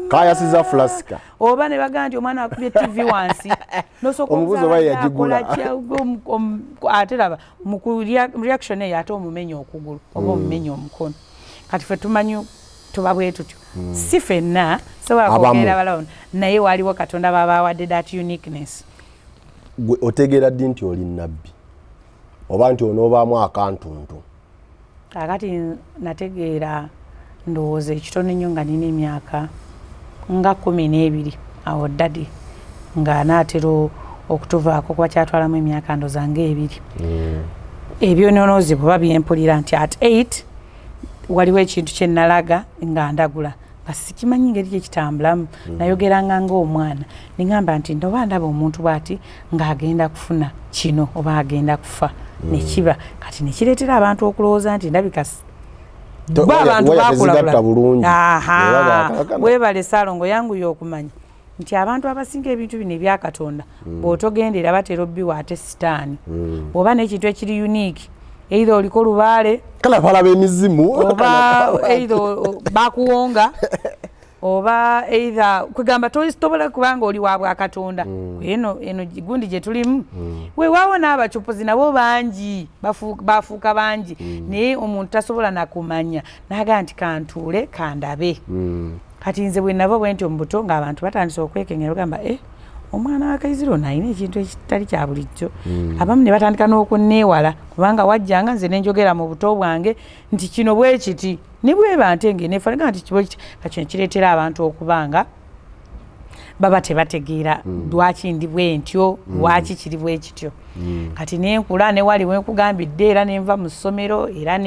kayasiza fulasika oba ne bagamba nti omwana akubye TV wansi omubuzo oba yagigula ate laba mu reaction eyo ate omumenya okugulu oba omumenya omukono kati ffe tumanyi tuba bwe tutyo si ffenna sobola kwogera balawona naye waliwo Katonda babawadde that uniqueness. Gwe otegeera ddi nti oli nnabbi oba nti onoobaamu akantuntu? Kakati nategeera ndowooza ekitono ennyo nga nina emyaka nga 12 awo ddadi nga naatera okutuvaako kuba kyatwalamu emyaka ndowooza nga 2 ebyonoonozi bwe byempulira nti at 8 waliwo ekintu kye nalaga nga ndagula nga sikimanyi ngeri gyekitambulamu nayogeranga ng'omwana neŋŋamba nti ndoba ndaba omuntu bw'ati ng'agenda kufuna kino oba agenda kufa nekiba kati nekireetera abantu okulowooza nti ndabika bo abantu baakula weebale Ssaalongo yanguye okumanya nti abantu abasinga ebintu bino ebya Katonda bw'otogendera batera obbiwa ate sitaani oba n'ekintu ekiri unique either oliko lubaale kala balaba emizimu oba either bakuwonga oba either kugamba tosobola kubanga oli wa bwa Katonda eno gundi gye tulimu weewaawo n'abacupuzi nabo bangi bafuuka bangi naye omuntu tasobola nakumanya naga nti kantuule kandabe kati nze bwe nava bwe nti omubuto ng'abantu batandise okwekengera ogamba omwana wa Kaizire alina ekintu ekitali kya bulijjo abamu ne batandika n'okunneewala kubanga wajjanga nze nenjogera mu buto bwange nti kino bwe kiti ne bweba ntenge nefanika nti kibo kiti kino kireetera abantu okubanga baba tebategeera lwaki ndi bwe ntyo lwaki kiri bwe kityo kati nenkula ne wali wenkugambidde era nenva mu ssomero era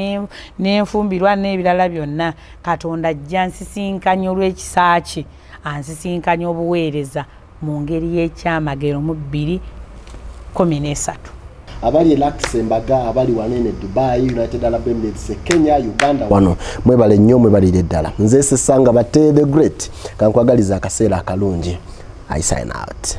nenfumbirwa n'ebirala byonna Katonda ajja nsisinkanya olw'ekisaaki ansisinkanya obuweereza mu ngeri y'ekyamagero mu 2013 abali Luxembourg abali wanene Dubai United Arab Emirates Kenya Uganda wano mwebale nnyo mwebalire ddala nze Sesanga Bate the Great kankwagaliza akaseera akalungi I sign out.